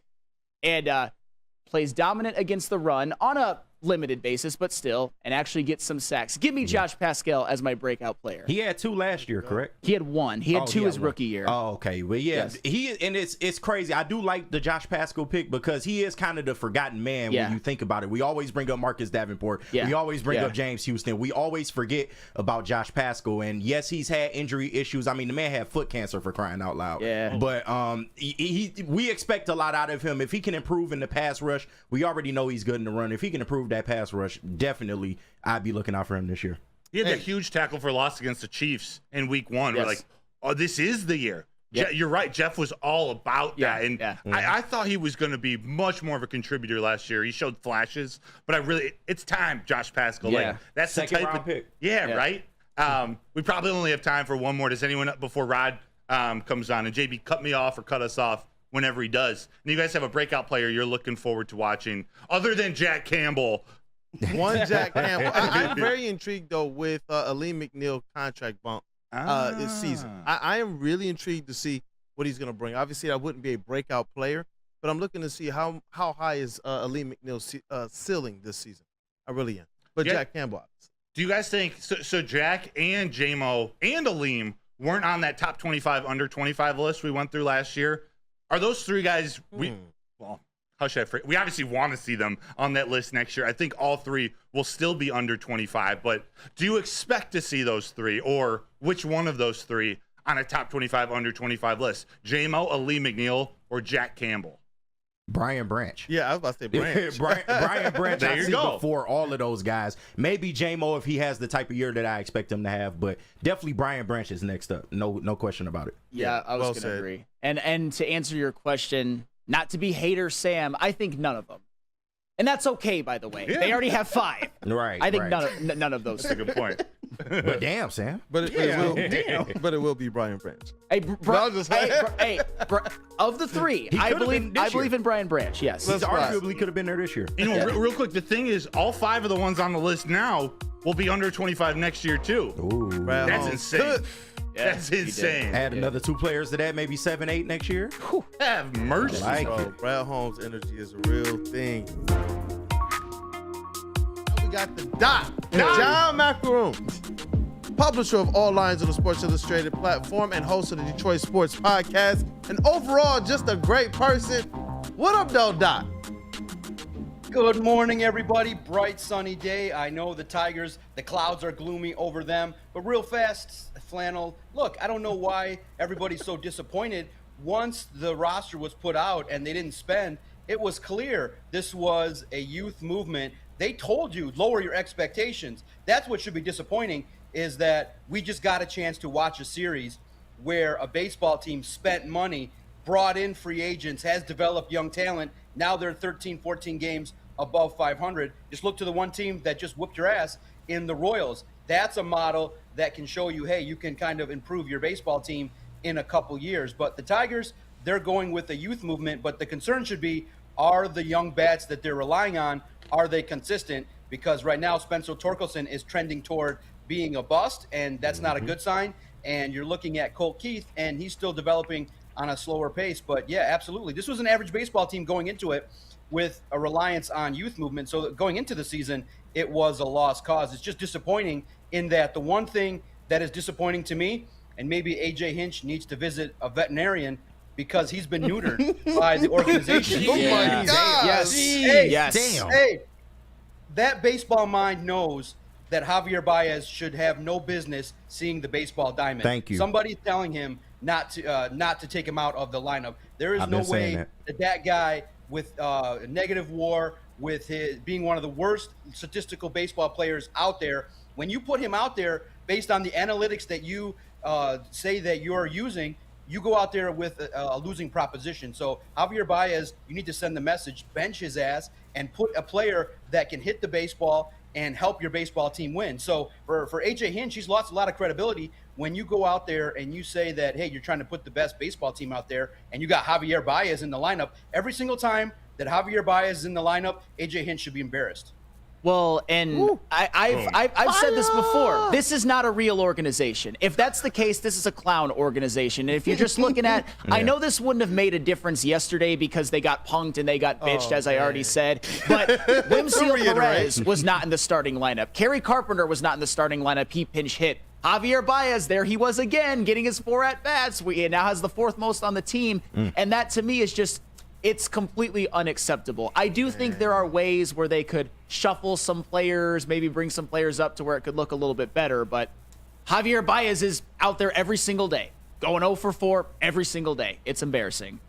plays dominant against the run on a limited basis, but still, and actually get some sacks. Give me Josh Pascal as my breakout player. He had 2 last year, correct? He had 1. He had 2 his rookie year. Oh, okay. Well, yeah, yes. It's crazy. I do like the Josh Pascal pick because he is kind of the forgotten man when you think about it. We always bring up Marcus Davenport. We always bring up James Houston. We always forget about Josh Pascal. And yes, he's had injury issues. I mean, the man had foot cancer, for crying out loud. Yeah. But we expect a lot out of him. If he can improve in the pass rush, we already know he's good in the run. If he can improve that pass rush, definitely I'd be looking out for him this year. He had that huge tackle for loss against the Chiefs in week 1. We're like, oh, this is the year. You're right. Jeff was all about that. And yeah. I thought he was going to be much more of a contributor last year. He showed flashes, but it's time, Josh Pascal. Yeah. Like, that's Second the type round of pick. Yeah, right? We probably only have time for one more. Does anyone, before Rod comes on, and JB, cut me off or cut us off whenever he does. And you guys have a breakout player you're looking forward to watching, other than Jack Campbell. One Jack Campbell. I'm very intrigued, though, with Aleem McNeil contract bump this season. I am really intrigued to see what he's going to bring. Obviously, I wouldn't be a breakout player, but I'm looking to see how high is Aleem McNeil's ceiling this season. I really am. But Jack Campbell, obviously. Do you guys think so Jack and J-Mo and Aleem weren't on that top 25 under 25 list we went through last year? Are those three guys how should I phrase? We obviously want to see them on that list next year. I think all three will still be under 25, but do you expect to see those three, or which one of those three on a top 25 under 25 list? J-Mo, Aleem McNeil, or Jack Campbell? Brian Branch. Yeah, I was about to say Branch. Brian Branch, There I you see go. before all of those guys. Maybe J-Mo if he has the type of year that I expect him to have, but definitely Brian Branch is next up. No question about it. Yeah, I was well going to said. agree. And to answer your question, not to be hater Sam, I think none of them. And that's okay, by the way. They already have 5. Right. I think right. none of those. That's a good point. But damn, Sam. But it will be Brian Branch. Hey, Hey. Of the 3, I could've been this believe year. in Brian Branch. Yes. He arguably could have been there this year. You know, real quick, the thing is, all 5 of the ones on the list now will be under 25 next year, too. Ooh. That's insane. Yeah, That's he did. insane. Add another 2 players to that, maybe 7, 8 next year. Have mercy. I like Bro, Brad Holmes' energy is a real thing. We got the Doc, John Macaroon, publisher of all lines of the Sports Illustrated platform and host of the Detroit Sports Podcast, and overall just a great person. What up, though, Doc? Good morning, everybody. Bright, sunny day. I know the Tigers, the clouds are gloomy over them, but real fast, Flannel, look, I don't know why everybody's so disappointed. Once the roster was put out and they didn't spend, it was clear this was a youth movement. They told you, lower your expectations. That's what should be disappointing, is that we just got a chance to watch a series where a baseball team spent money, brought in free agents, has developed young talent. Now they're 13, 14 games above 500. Just look to the one team that just whooped your ass in the Royals. That's a model that can show you, hey, you can kind of improve your baseball team in a couple years. But the Tigers, they're going with a youth movement, but the concern should be, are the young bats that they're relying on, are they consistent? Because right now Spencer Torkelson is trending toward being a bust, and that's not a good sign. And you're looking at Colt Keith, and he's still developing on a slower pace. But yeah, absolutely. This was an average baseball team going into it with a reliance on youth movement. So going into the season, it was a lost cause. It's just disappointing in that the one thing that is disappointing to me, and maybe AJ Hinch needs to visit a veterinarian because he's been neutered by the organization. Oh my God! Yes. Hey, Yes. Damn. Hey, that baseball mind knows that Javier Baez should have no business seeing the baseball diamond. Thank you. Somebody's telling him not to take him out of the lineup. There is I've no been saying way that. that guy with a negative WAR, with his being one of the worst statistical baseball players out there, when you put him out there based on the analytics that you say that you're using, you go out there with a losing proposition. So Javier Baez, you need to send the message, bench his ass, and put a player that can hit the baseball and help your baseball team win. So for AJ Hinch, he's lost a lot of credibility when you go out there and you say that, hey, you're trying to put the best baseball team out there, and you got Javier Baez in the lineup. Every single time that Javier Baez is in the lineup, AJ Hinch should be embarrassed. Well, and I've said this before. This is not a real organization. If that's the case, this is a clown organization. And if you're just looking at, I know this wouldn't have made a difference yesterday because they got punked and they got bitched, as I already said. But Wimseel Perez was not in the starting lineup. Kerry Carpenter was not in the starting lineup. He pinch hit. Javier Baez, there he was again, getting his 4 at-bats. He now has the 4th most on the team. And that, to me, is just, it's completely unacceptable. I do think there are ways where they could shuffle some players, maybe bring some players up to where it could look a little bit better. But Javier Baez is out there every single day, going 0 for 4 every single day. It's embarrassing.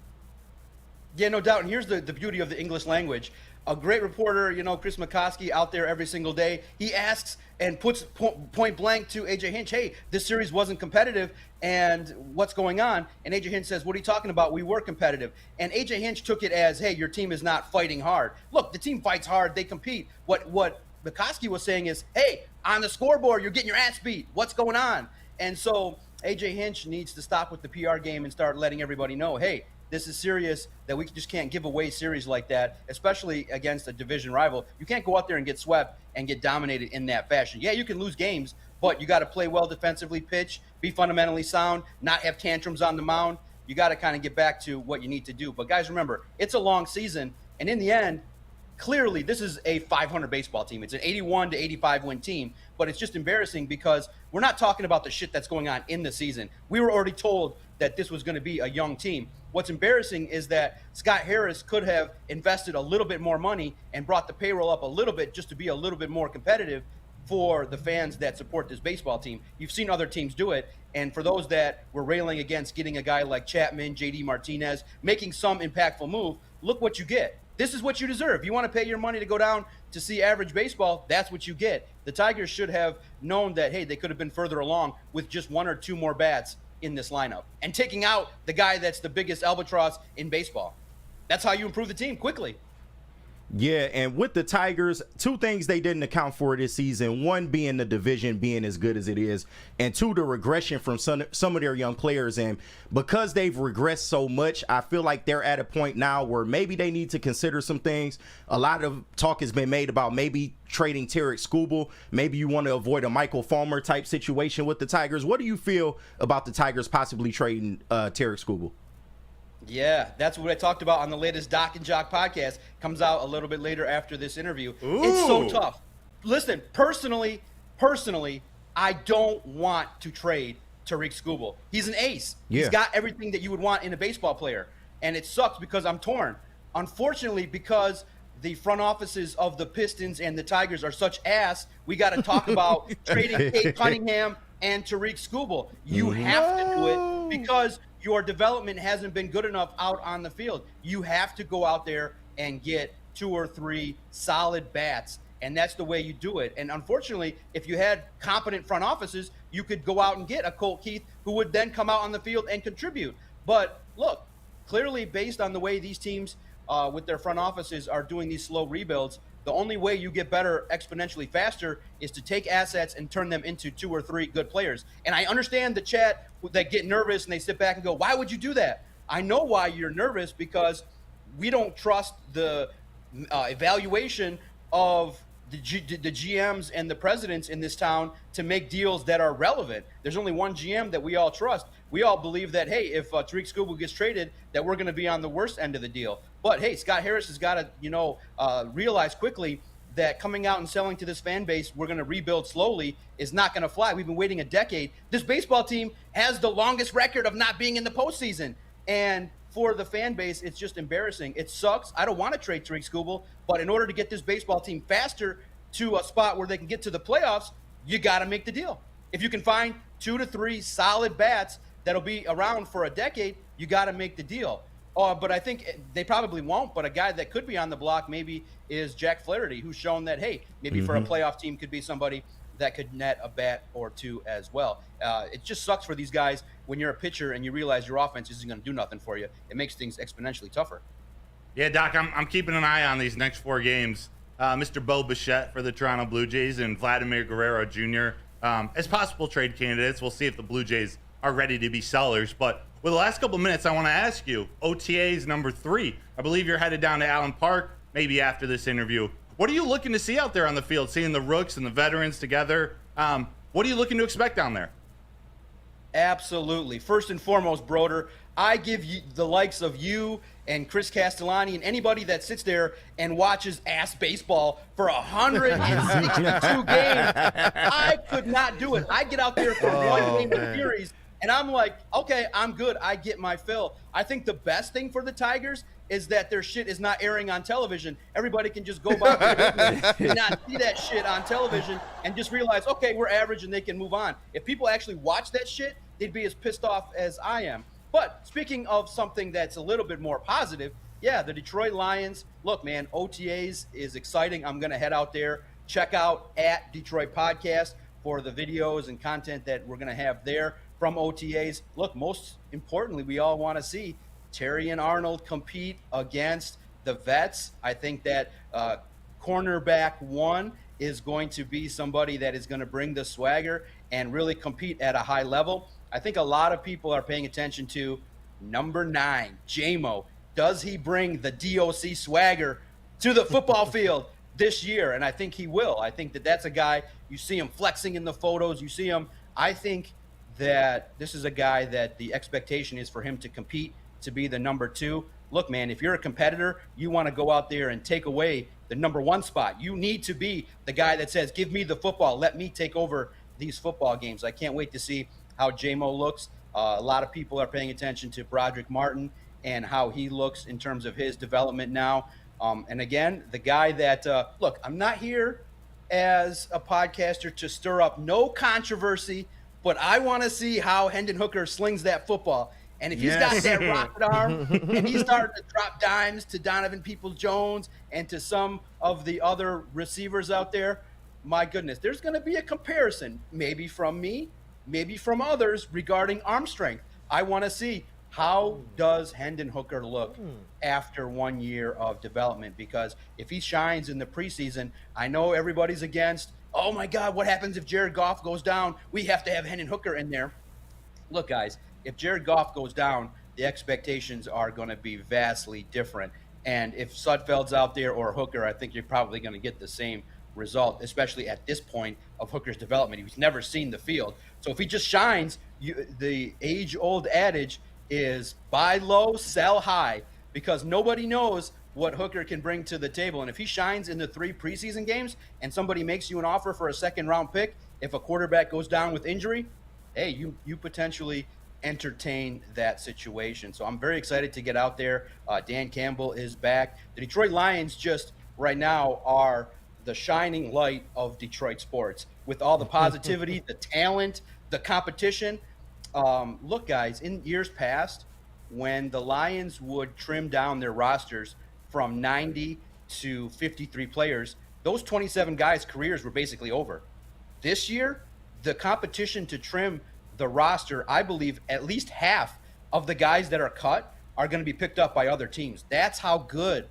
Yeah, no doubt. And here's the beauty of the English language. a great reporter, Chris McCoskey, out there every single day. He asks and puts point blank to AJ Hinch, hey, this series wasn't competitive, and what's going on? And AJ Hinch says, what are you talking about? We were competitive. And AJ Hinch took it as, hey, your team is not fighting hard. Look, the team fights hard. They compete. What McCoskey was saying is, hey, on the scoreboard, you're getting your ass beat. What's going on? And so AJ Hinch needs to stop with the PR game and start letting everybody know, hey, this is serious, that we just can't give away series like that, especially against a division rival. You can't go out there and get swept and get dominated in that fashion. Yeah, you can lose games, but you got to play well defensively, pitch, be fundamentally sound, not have tantrums on the mound. You got to kind of get back to what you need to do. But guys, remember, it's a long season, and in the end, clearly this is a 500 baseball team. It's an 81 to 85 win team, but it's just embarrassing because we're not talking about the shit that's going on in the season. We were already told that this was going to be a young team. What's embarrassing is that Scott Harris could have invested a little bit more money and brought the payroll up a little bit just to be a little bit more competitive for the fans that support this baseball team. You've seen other teams do it, and for those that were railing against getting a guy like Chapman, JD Martinez, making some impactful move, look what you get. This is what you deserve. You want to pay your money to go down to see average baseball, that's what you get. The Tigers should have known that, hey, they could have been further along with just one or two more bats in this lineup and taking out the guy that's the biggest albatross in baseball. That's how you improve the team quickly. Yeah, and with the Tigers, two things they didn't account for this season. One being the division being as good as it is, and two, the regression from some of their young players. And because they've regressed so much, I feel like they're at a point now where maybe they need to consider some things. A lot of talk has been made about maybe trading Tarek Skubal. Maybe you want to avoid a Michael Fulmer type situation with the Tigers. What do you feel about the Tigers possibly trading Tarek Skubal? Yeah, that's what I talked about on the latest Doc and Jock podcast. Comes out a little bit later after this interview. Ooh. It's so tough. Listen, personally, I don't want to trade Tarek Skubal. He's an ace. Yeah. He's got everything that you would want in a baseball player. And it sucks because I'm torn. Unfortunately, because the front offices of the Pistons and the Tigers are such ass, we got to talk about trading Kate Cunningham and Tarek Skubal. You have to do it because your development hasn't been good enough out on the field. You have to go out there and get 2 or 3 solid bats, and that's the way you do it. And unfortunately, if you had competent front offices, you could go out and get a Colt Keith who would then come out on the field and contribute. But look, clearly based on the way these teams with their front offices are doing these slow rebuilds, the only way you get better exponentially faster is to take assets and turn them into 2 or 3 good players. And I understand the chat that get nervous and they sit back and go, why would you do that? I know why you're nervous, because we don't trust the evaluation of the GMs and the presidents in this town to make deals that are relevant. There's only one GM that we all trust. We all believe that, hey, if Tarek Skubal gets traded, that we're going to be on the worst end of the deal. But, hey, Scott Harris has got to, realize quickly that coming out and selling to this fan base, we're going to rebuild slowly, is not going to fly. We've been waiting a decade. This baseball team has the longest record of not being in the postseason. And for the fan base, it's just embarrassing. It sucks. I don't want to trade Tarek Skubal, but in order to get this baseball team faster to a spot where they can get to the playoffs, you got to make the deal. If you can find 2 to 3 solid bats that'll be around for a decade, you got to make the deal. But I think they probably won't. But a guy that could be on the block maybe is Jack Flaherty, who's shown that, hey, maybe for a playoff team could be somebody that could net a bat or 2 as well. It just sucks for these guys when you're a pitcher and you realize your offense isn't going to do nothing for you. It makes things exponentially tougher. Yeah, Doc, I'm keeping an eye on these next 4 games. Mr. Bo Bichette for the Toronto Blue Jays and Vladimir Guerrero Jr. As possible trade candidates. We'll see if the Blue Jays are ready to be sellers. But with the last couple minutes, I want to ask you, OTAs number 3. I believe you're headed down to Allen Park maybe after this interview. What are you looking to see out there on the field, seeing the rooks and the veterans together? What are you looking to expect down there? Absolutely. First and foremost, Broder, I give you the likes of you and Chris Castellani and anybody that sits there and watches ass baseball for 162 games. I could not do it. I get out there for one game of series, and I'm like, okay, I'm good. I get my fill. I think the best thing for the Tigers is that their shit is not airing on television. Everybody can just go by and not see that shit on television and just realize, okay, we're average, and they can move on. If people actually watch that shit, they'd be as pissed off as I am. But speaking of something that's a little bit more positive, yeah, the Detroit Lions. Look, man, OTAs is exciting. I'm going to head out there, check out at Detroit Podcast for the videos and content that we're going to have there from OTAs. Look, most importantly, we all want to see Terry and Arnold compete against the vets. I think that cornerback 1 is going to be somebody that is going to bring the swagger and really compete at a high level. I think a lot of people are paying attention to number 9, J-Mo. Does he bring the DOC swagger to the football field this year? And I think he will. I think that that's a guy, you see him flexing in the photos, you see him. I think that this is a guy that the expectation is for him to compete, to be the number 2. Look, man, if you're a competitor, you want to go out there and take away the number 1 spot. You need to be the guy that says, give me the football. Let me take over these football games. I can't wait to see how J-Mo looks. A lot of people are paying attention to Broderick Martin and how he looks in terms of his development now. And again, the guy that, look, I'm not here as a podcaster to stir up no controversy, but I want to see how Hendon Hooker slings that football. And if he's got that rocket arm and he's starting to drop dimes to Donovan Peoples-Jones and to some of the other receivers out there, my goodness, there's going to be a comparison, maybe from me, maybe from others, regarding arm strength. I want to see, how does Hendon Hooker look after 1 year of development? Because if he shines in the preseason, I know everybody's against, oh my God, what happens if Jared Goff goes down? We have to have Hendon Hooker in there. Look, guys, if Jared Goff goes down, the expectations are going to be vastly different. And if Sudfeld's out there or Hooker, I think you're probably going to get the same result, especially at this point of Hooker's development. He's never seen the field. So if he just shines, the age-old adage is buy low, sell high, because nobody knows what Hooker can bring to the table. And if he shines in the 3 preseason games and somebody makes you an offer for a second-round pick, if a quarterback goes down with injury, hey, you potentially entertain that situation. So I'm very excited to get out there. Dan Campbell is back. The Detroit Lions just right now are the shining light of Detroit sports with all the positivity, the talent, the competition. Look, guys, in years past, when the Lions would trim down their rosters from 90 to 53 players, those 27 guys' careers were basically over. This year, the competition to trim the roster, I believe at least half of the guys that are cut are going to be picked up by other teams. That's how good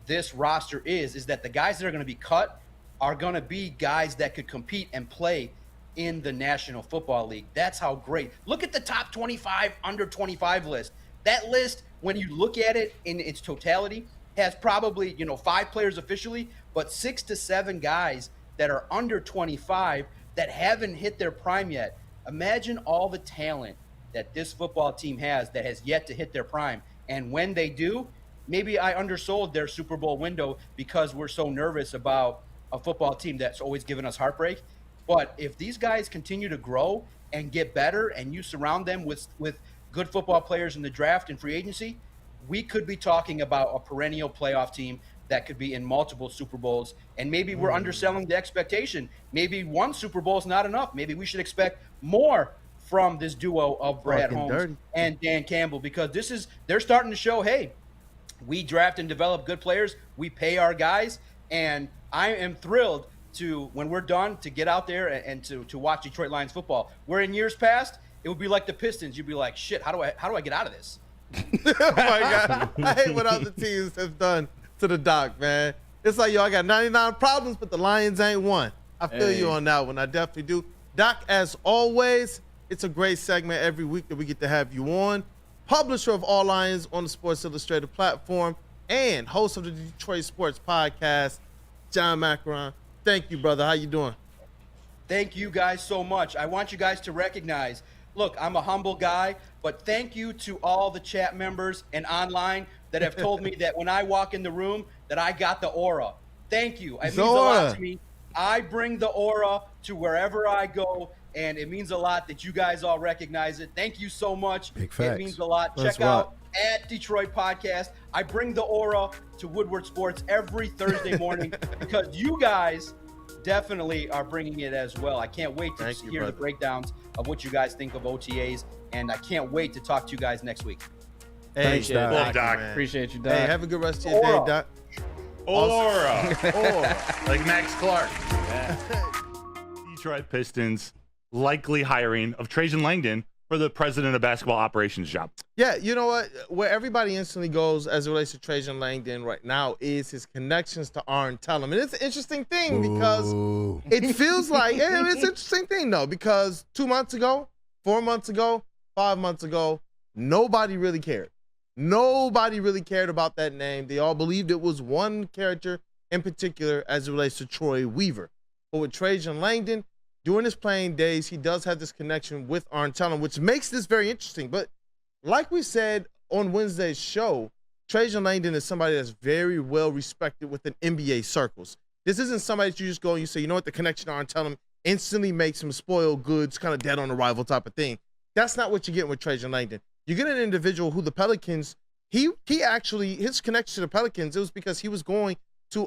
this roster is that the guys that are going to be cut are going to be guys that could compete and play in the National Football League. That's how great. Look at the top 25, under 25 list. That list, when you look at it in its totality, has probably, 5 players officially, but 6 to 7 guys that are under 25 that haven't hit their prime yet. Imagine all the talent that this football team has that has yet to hit their prime. And when they do, maybe I undersold their Super Bowl window because we're so nervous about a football team that's always given us heartbreak. But if these guys continue to grow and get better and you surround them with good football players in the draft and free agency, we could be talking about a perennial playoff team that could be in multiple Super Bowls. And maybe we're underselling the expectation. Maybe 1 Super Bowl is not enough. Maybe we should expect more from this duo of Brad Holmes and Dan Campbell, because they're starting to show, hey, we draft and develop good players. We pay our guys. And I am thrilled to, when we're done, to get out there and to watch Detroit Lions football. Where in years past, it would be like the Pistons. You'd be like, shit, how do I get out of this? Oh my God. I hate what other teams have done to the Doc, man. It's like, I got 99 problems, but the Lions ain't one. I feel you on that one. I definitely do. Doc, as always, it's a great segment every week that we get to have you on. Publisher of All Lions on the Sports Illustrated platform and host of the Detroit Sports Podcast, John Macaron. Thank you, brother. How you doing? Thank you guys so much. I want you guys to recognize, look, I'm a humble guy, but thank you to all the chat members and online that have told me that when I walk in the room that I got the aura. Thank you. It means a lot to me. I bring the aura to wherever I go, and it means a lot that you guys all recognize it. Thank you so much. Big facts. It means a lot. That's Check out at Detroit Podcast. I bring the aura to Woodward Sports every Thursday morning because you guys definitely are bringing it as well. I can't wait to hear the breakdowns of what you guys think of OTAs, and I can't wait to talk to you guys next week. Hey, Thanks, Doc. Love Doc. Appreciate you, Doc. Hey, have a good rest of your day, Doc. Aura. Like Max Clark. Detroit Pistons likely hiring of Trajan Langdon for the president of basketball operations job. Yeah, you know what? Where everybody instantly goes as it relates to Trajan Langdon right now is his connections to Arn Tellem. And it's an interesting thing because it feels like, it's an interesting thing, though, because 2 months ago, 4 months ago, 5 months ago, nobody really cared. Nobody really cared about that name. They all believed it was one character in particular as it relates to Troy Weaver. But with Trajan Langdon, during his playing days, he does have this connection with Arn Tellem, which makes this very interesting. But like we said on Wednesday's show, Trajan Langdon is somebody that's very well respected within NBA circles. This isn't somebody that you just go and you say, you know what, the connection to Arn Tellem instantly makes him spoiled goods, kind of dead on arrival type of thing. That's not what you're getting with Trajan Langdon. You get an individual who the Pelicans, he actually, his connection to the Pelicans, it was because he was going to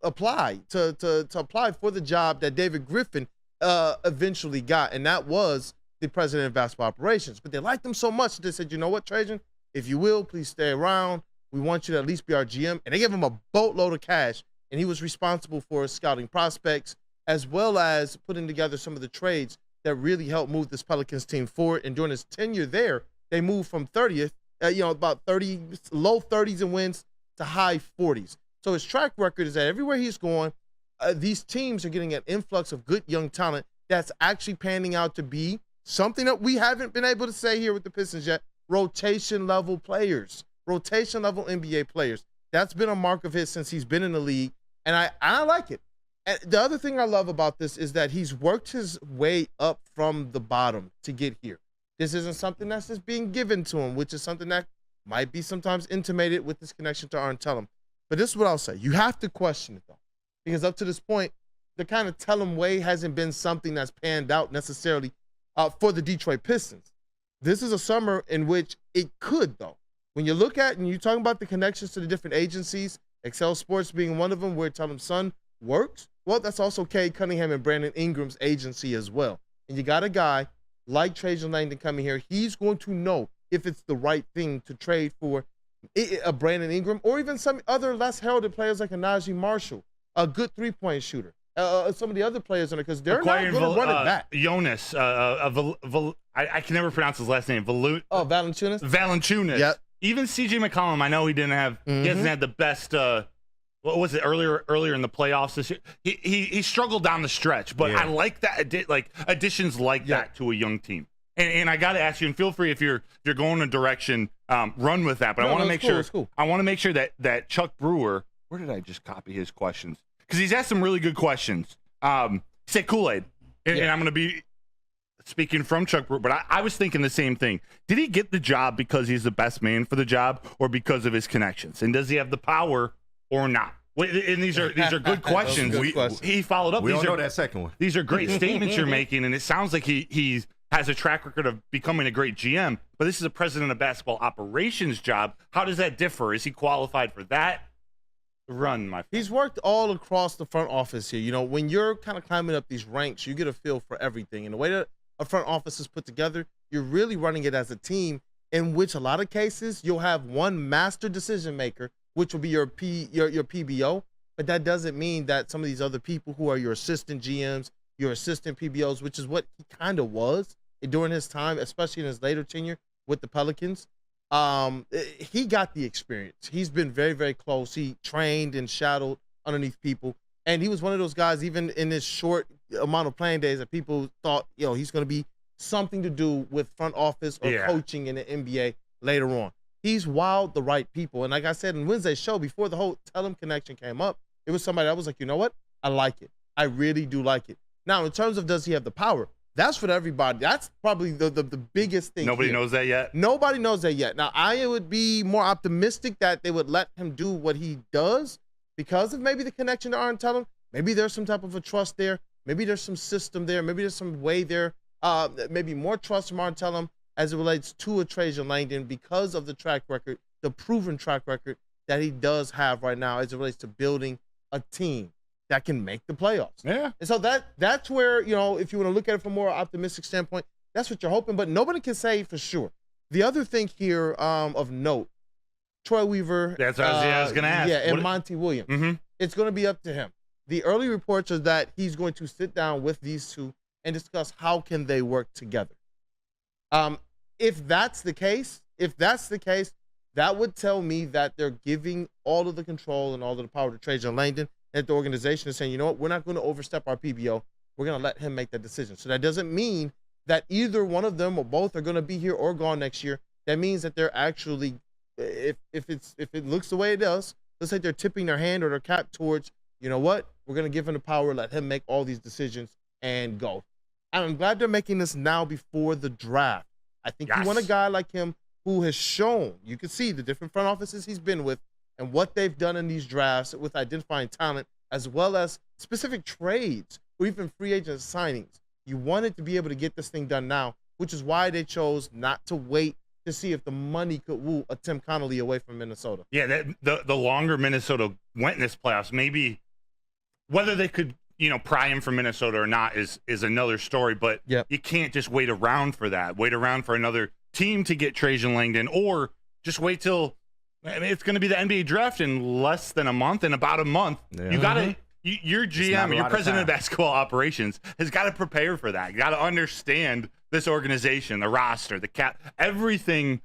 apply for the job that David Griffin eventually got, and that was the president of basketball operations. But they liked him so much that they said, you know what, Trajan, if you will, please stay around. We want you to at least be our GM. And they gave him a boatload of cash, and he was responsible for scouting prospects as well as putting together some of the trades that really helped move this Pelicans team forward. And during his tenure there, they moved from 30th, about 30, low 30s in wins to high 40s. So his track record is that everywhere he's going, these teams are getting an influx of good young talent that's actually panning out to be something that we haven't been able to say here with the Pistons yet, rotation level players, rotation level NBA players. That's been a mark of his since he's been in the league, and I like it. And the other thing I love about this is that he's worked his way up from the bottom to get here. This isn't something that's just being given to him, which is something that might be sometimes intimated with this connection to Arn Tellem. But this is what I'll say. You have to question it, though, because up to this point, the kind of Tellem way hasn't been something that's panned out necessarily for the Detroit Pistons. This is a summer in which it could, though. When you look at and you're talking about the connections to the different agencies, Excel Sports being one of them, where Tellem's son works, well, that's also Cade Cunningham and Brandon Ingram's agency as well. And you got a guy like Trajan Langdon coming here. He's going to know if it's the right thing to trade for a Brandon Ingram or even some other less heralded players like a Najee Marshall, a good three-point shooter. Some of the other players in it, because they're not going to run it back. Jonas, I can never pronounce his last name. Valanciunas? Valanciunas. Yep. Even C.J. McCollum, I know he didn't have, he hasn't had the best, what was it, earlier in the playoffs this year? He struggled down the stretch, but I like that, additions like that to a young team. And I got to ask you, and feel free if you're going a direction, run with that. But I want to make sure. Cool. I want to make sure that Chuck Brewer. Where did I just copy his questions? Because he's asked some really good questions. He said Kool-Aid, and I'm going to be speaking from Chuck Brewer. But I was thinking the same thing. Did he get the job because he's the best man for the job, or because of his connections? And does he have the power or not? And these are good questions. He followed up. We don't know that second one. These are great statements you're making, and it sounds like he has a track record of becoming a great GM, but this is a president of basketball operations job. How does that differ? Is he qualified for that? Run, my friend. He's worked all across the front office here. You know, when you're kind of climbing up these ranks, you get a feel for everything. And the way that a front office is put together, you're really running it as a team, in which a lot of cases you'll have one master decision maker, which will be your PBO, but that doesn't mean that some of these other people who are your assistant GMs, your assistant PBOs, which is what he kind of was during his time, especially in his later tenure with the Pelicans. He got the experience. He's been very, very close. He trained and shadowed underneath people. And he was one of those guys, even in this short amount of playing days, that people thought, he's going to be something to do with front office or coaching in the NBA later on. He's wowed the right people. And like I said in Wednesday's show, before the whole Tellem connection came up, it was somebody that was like, you know what? I like it. I really do like it. Now, in terms of does he have the power, that's for everybody. That's probably the biggest thing. Nobody knows that yet? Nobody knows that yet. Now, I would be more optimistic that they would let him do what he does because of maybe the connection to Arn Tellem. Maybe there's some type of a trust there. Maybe there's some system there. Maybe there's some way there. Maybe more trust from Arn Tellem as it relates to a Trajan Langdon because of the track record, the proven track record that he does have right now as it relates to building a team that can make the playoffs. Yeah. And so that's where, if you want to look at it from a more optimistic standpoint, that's what you're hoping, but nobody can say for sure. The other thing here of note, Troy Weaver. That's what I was going to ask. Yeah, and Monty Williams. Mm-hmm. It's going to be up to him. The early reports are that he's going to sit down with these two and discuss how can they work together. If that's the case, that would tell me that they're giving all of the control and all of the power to Trajan Langdon, and the organization is saying, you know what, we're not going to overstep our PBO. We're going to let him make that decision. So that doesn't mean that either one of them or both are going to be here or gone next year. That means that they're actually, if it looks the way it does, looks like they're tipping their hand or their cap towards, you know what, we're going to give him the power, let him make all these decisions and go. I'm glad they're making this now before the draft. I think you want a guy like him who has shown, you can see the different front offices he's been with and what they've done in these drafts with identifying talent, as well as specific trades or even free agent signings. You wanted to be able to get this thing done now, which is why they chose not to wait to see if the money could woo a Tim Connolly away from Minnesota. Yeah, the longer Minnesota went in this playoffs, maybe whether they could, pry him from Minnesota or not is another story, but you can't just wait around for that. Wait around for another team to get Trajan Langdon, or just wait till it's going to be the NBA draft in less than a month. In about a month, you got to, your GM, your president of basketball operations has got to prepare for that. You got to understand this organization, the roster, the cap, everything.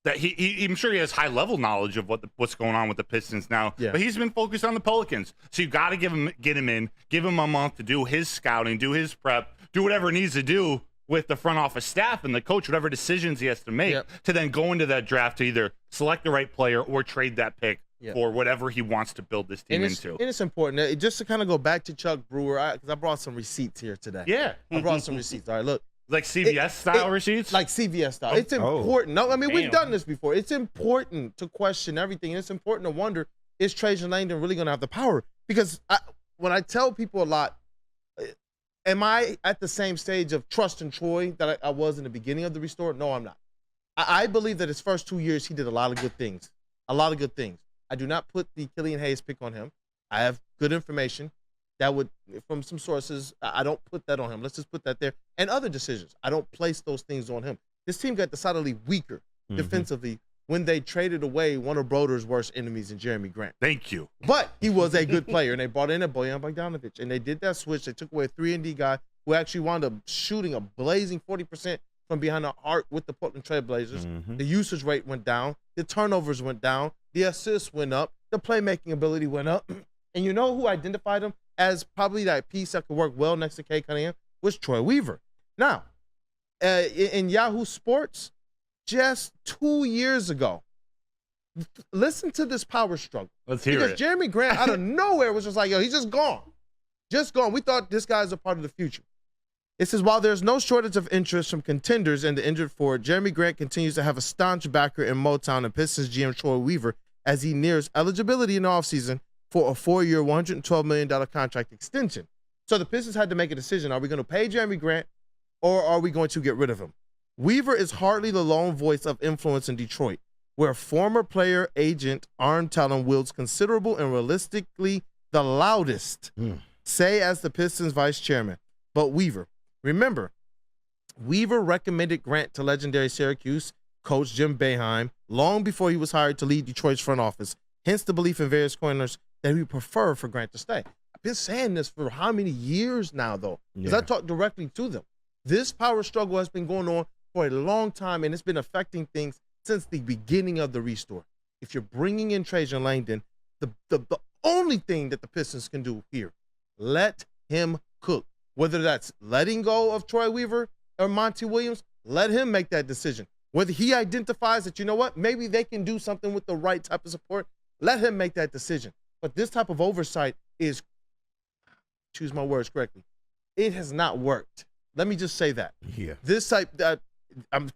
That I'm sure he has high level knowledge of what's going on with the Pistons now, but he's been focused on the Pelicans. So you got to get him in, give him a month to do his scouting, do his prep, do whatever he needs to do with the front office staff and the coach, whatever decisions he has to make to then go into that draft to either select the right player or trade that pick for whatever he wants to build this team into. And it's important. Just to kind of go back to Chuck Brewer, because I brought some receipts here today. Yeah. I brought some receipts. All right, look. Like CVS style receipts? Like CVS style. It's important. No, I mean, we've done this before. It's important to question everything. And it's important to wonder, is Trajan Langdon really going to have the power? Because when I tell people a lot, am I at the same stage of trust in Troy that I was in the beginning of the restore? No, I'm not. I believe that his first 2 years, he did a lot of good things. I do not put the Killian Hayes pick on him. I have good information that would, from some sources, I don't put that on him. Let's just put that there. And other decisions, I don't place those things on him. This team got decidedly weaker defensively when they traded away one of Broder's worst enemies in Jeremy Grant. Thank you. But he was a good player, and they brought in a Bojan Bogdanovic, and they did that switch. They took away a 3-and-D guy who actually wound up shooting a blazing 40% from behind the arc with the Portland Trail Blazers. The usage rate went down. The turnovers went down. The assists went up. The playmaking ability went up. And you know who identified him as probably that piece that could work well next to Kay Cunningham? Was Troy Weaver. Now, in Yahoo Sports, just 2 years ago, listen to this power struggle. Let's hear it. Because Jeremy Grant out of nowhere was just like, yo, he's just gone. Just gone. We thought this guy's a part of the future. It says, while there's no shortage of interest from contenders in the injured forward, Jeremy Grant continues to have a staunch backer in Motown and Pistons GM Troy Weaver as he nears eligibility in the offseason for a 4-year, $112 million contract extension. So the Pistons had to make a decision. Are we going to pay Jeremy Grant or are we going to get rid of him? Weaver is hardly the lone voice of influence in Detroit, where former player agent Arn Talon wields considerable and realistically the loudest, say as the Pistons vice chairman. But Weaver, remember, Weaver recommended Grant to legendary Syracuse coach Jim Boeheim long before he was hired to lead Detroit's front office, hence the belief in various corners that we prefer for Grant to stay. I've been saying this for how many years now, though? Because I talked directly to them. This power struggle has been going on for a long time, and it's been affecting things since the beginning of the restore. If you're bringing in Trajan Langdon, the only thing that the Pistons can do here, let him cook. Whether that's letting go of Troy Weaver or Monty Williams, let him make that decision. Whether he identifies that, you know what, maybe they can do something with the right type of support, let him make that decision. But this type of oversight is, choose my words correctly, it has not worked. Let me just say that. Yeah. This type, I'm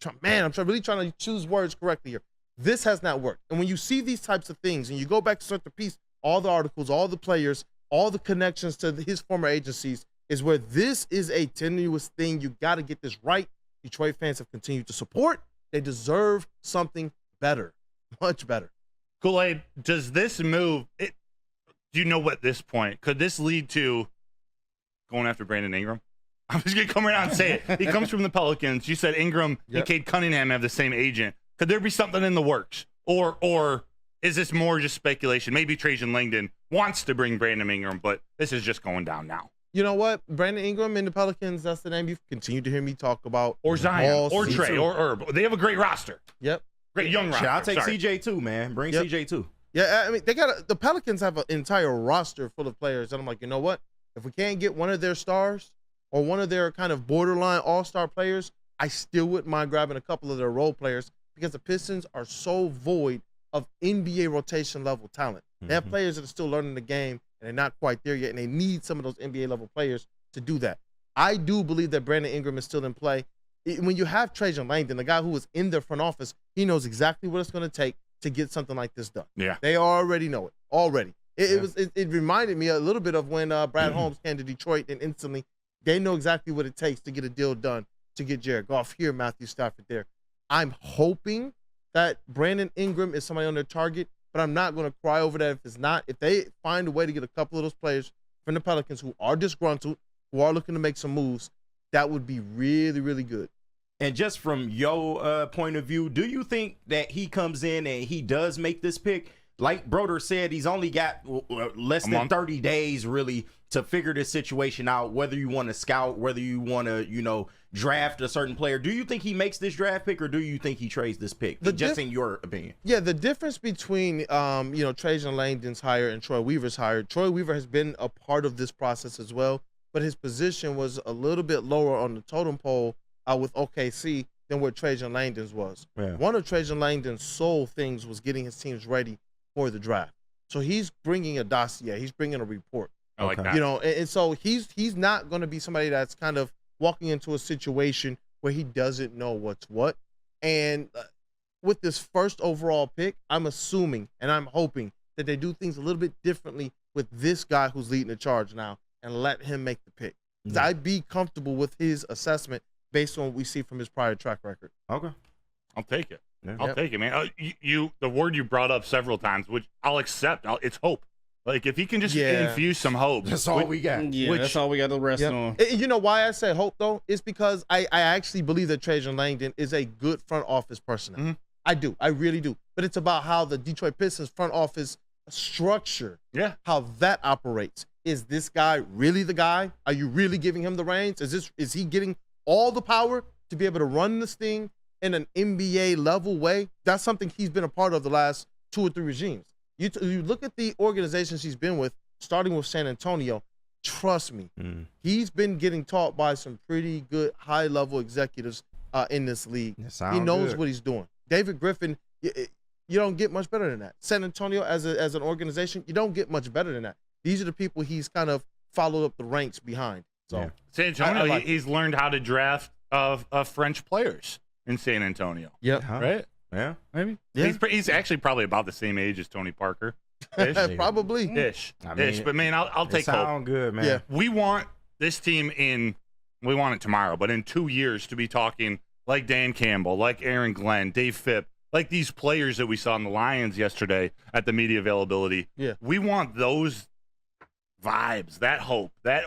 really trying to choose words correctly here. This has not worked. And when you see these types of things and you go back to start the piece, all the articles, all the players, all the connections to his former agencies is where this is a tenuous thing. You got to get this right. Detroit fans have continued to support. They deserve something better, much better. Kool-Aid, does this move, do you know at this point, could this lead to going after Brandon Ingram? I'm just going to come right out and say it. He comes from the Pelicans. You said Ingram and Cade Cunningham have the same agent. Could there be something in the works? Or is this more just speculation? Maybe Trajan Langdon wants to bring Brandon Ingram, but this is just going down now. You know what? Brandon Ingram and the Pelicans, that's the name you've continued to hear me talk about. Or Zion, or season. Trey, or Herb. They have a great roster. Yep. Great young roster. I'll take Sorry. CJ too, man. Bring CJ too. Yeah, I mean, the Pelicans have an entire roster full of players. And I'm like, you know what? If we can't get one of their stars or one of their kind of borderline all-star players, I still wouldn't mind grabbing a couple of their role players because the Pistons are so void of NBA rotation level talent. They have players that are still learning the game and they're not quite there yet, and they need some of those NBA level players to do that. I do believe that Brandon Ingram is still in play. When you have Trajan Langdon, the guy who was in their front office, he knows exactly what it's going to take to get something like this done. Yeah. They already know it. Already. It reminded me a little bit of when Brad Holmes came to Detroit, and instantly they know exactly what it takes to get a deal done, to get Jared Goff here, Matthew Stafford there. I'm hoping that Brandon Ingram is somebody on their target, but I'm not going to cry over that if it's not. If they find a way to get a couple of those players from the Pelicans who are disgruntled, who are looking to make some moves, that would be really, really good. And just from your point of view, do you think that he comes in and he does make this pick? Like Broder said, he's only got less than 30 days really to figure this situation out, whether you want to scout, whether you want to, draft a certain player. Do you think he makes this draft pick, or do you think he trades this pick, just in your opinion? Yeah, the difference between, Trajan Langdon's hire and Troy Weaver's hire, Troy Weaver has been a part of this process as well, but his position was a little bit lower on the totem pole with OKC than where Trajan Langdon's was. Yeah. One of Trajan Langdon's sole things was getting his teams ready for the draft. So he's bringing a dossier. He's bringing a report. I like that. And so he's not going to be somebody that's kind of walking into a situation where he doesn't know what's what. And with this first overall pick, I'm assuming and I'm hoping that they do things a little bit differently with this guy who's leading the charge now and let him make the pick. I'd be comfortable with his assessment based on what we see from his prior track record. Okay. I'll take it. Yeah. I'll take it, man. The word you brought up several times, which I'll accept. It's hope. Like, if he can just infuse some hope. That's all we got. Yeah, that's all we got to rest on. You know why I say hope, though? It's because I actually believe that Trajan Langdon is a good front office personnel. I do. I really do. But it's about how the Detroit Pistons front office structure, how that operates. Is this guy really the guy? Are you really giving him the reins? Is he getting all the power to be able to run this thing in an NBA level way? That's something he's been a part of the last 2 or 3 regimes. You look at the organizations he's been with, starting with San Antonio, trust me, he's been getting taught by some pretty good high-level executives in this league. He knows what he's doing. David Griffin, you don't get much better than that. San Antonio as an organization, you don't get much better than that. These are the people he's kind of followed up the ranks behind. So San Antonio, he's learned how to draft French players in San Antonio. Yep. Right? Yeah. Maybe. Yeah. He's actually probably about the same age as Tony Parker. Probably. Ish. I mean, But, man, I'll take hope. Sound good, man. Yeah. We want this team we want it tomorrow, but in 2 years to be talking like Dan Campbell, like Aaron Glenn, Dave Phipp, like these players that we saw in the Lions yesterday at the media availability. Yeah. We want those vibes, that hope, that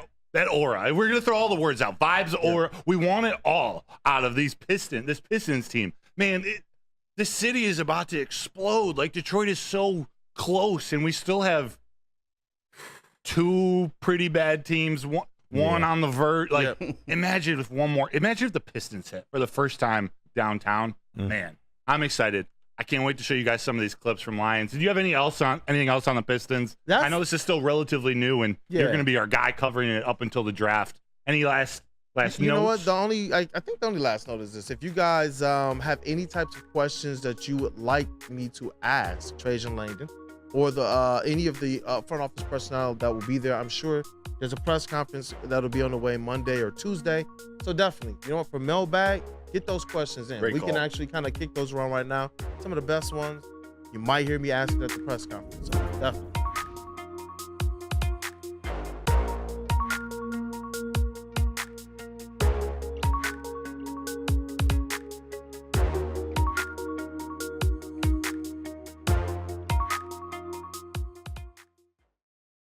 aura. We're going to throw all the words out. Vibes, aura. We want it all out of this Pistons team. Man, this city is about to explode. Like, Detroit is so close, and we still have 2 pretty bad teams, one on the verge. Like, imagine if one more. Imagine if the Pistons hit for the first time downtown. Man, I'm excited. I can't wait to show you guys some of these clips from Lions. Did you have anything else on the Pistons? I know this is still relatively new, and you're going to be our guy covering it up until the draft. Any last notes? You know what? I think the only last note is this. If you guys have any types of questions that you would like me to ask Trajan Langdon or any of the front office personnel that will be there, I'm sure there's a press conference that'll be on the way Monday or Tuesday. So definitely, for mailbag, get those questions in. We can actually kind of kick those around right now. Some of the best ones you might hear me ask at the press conference. So definitely.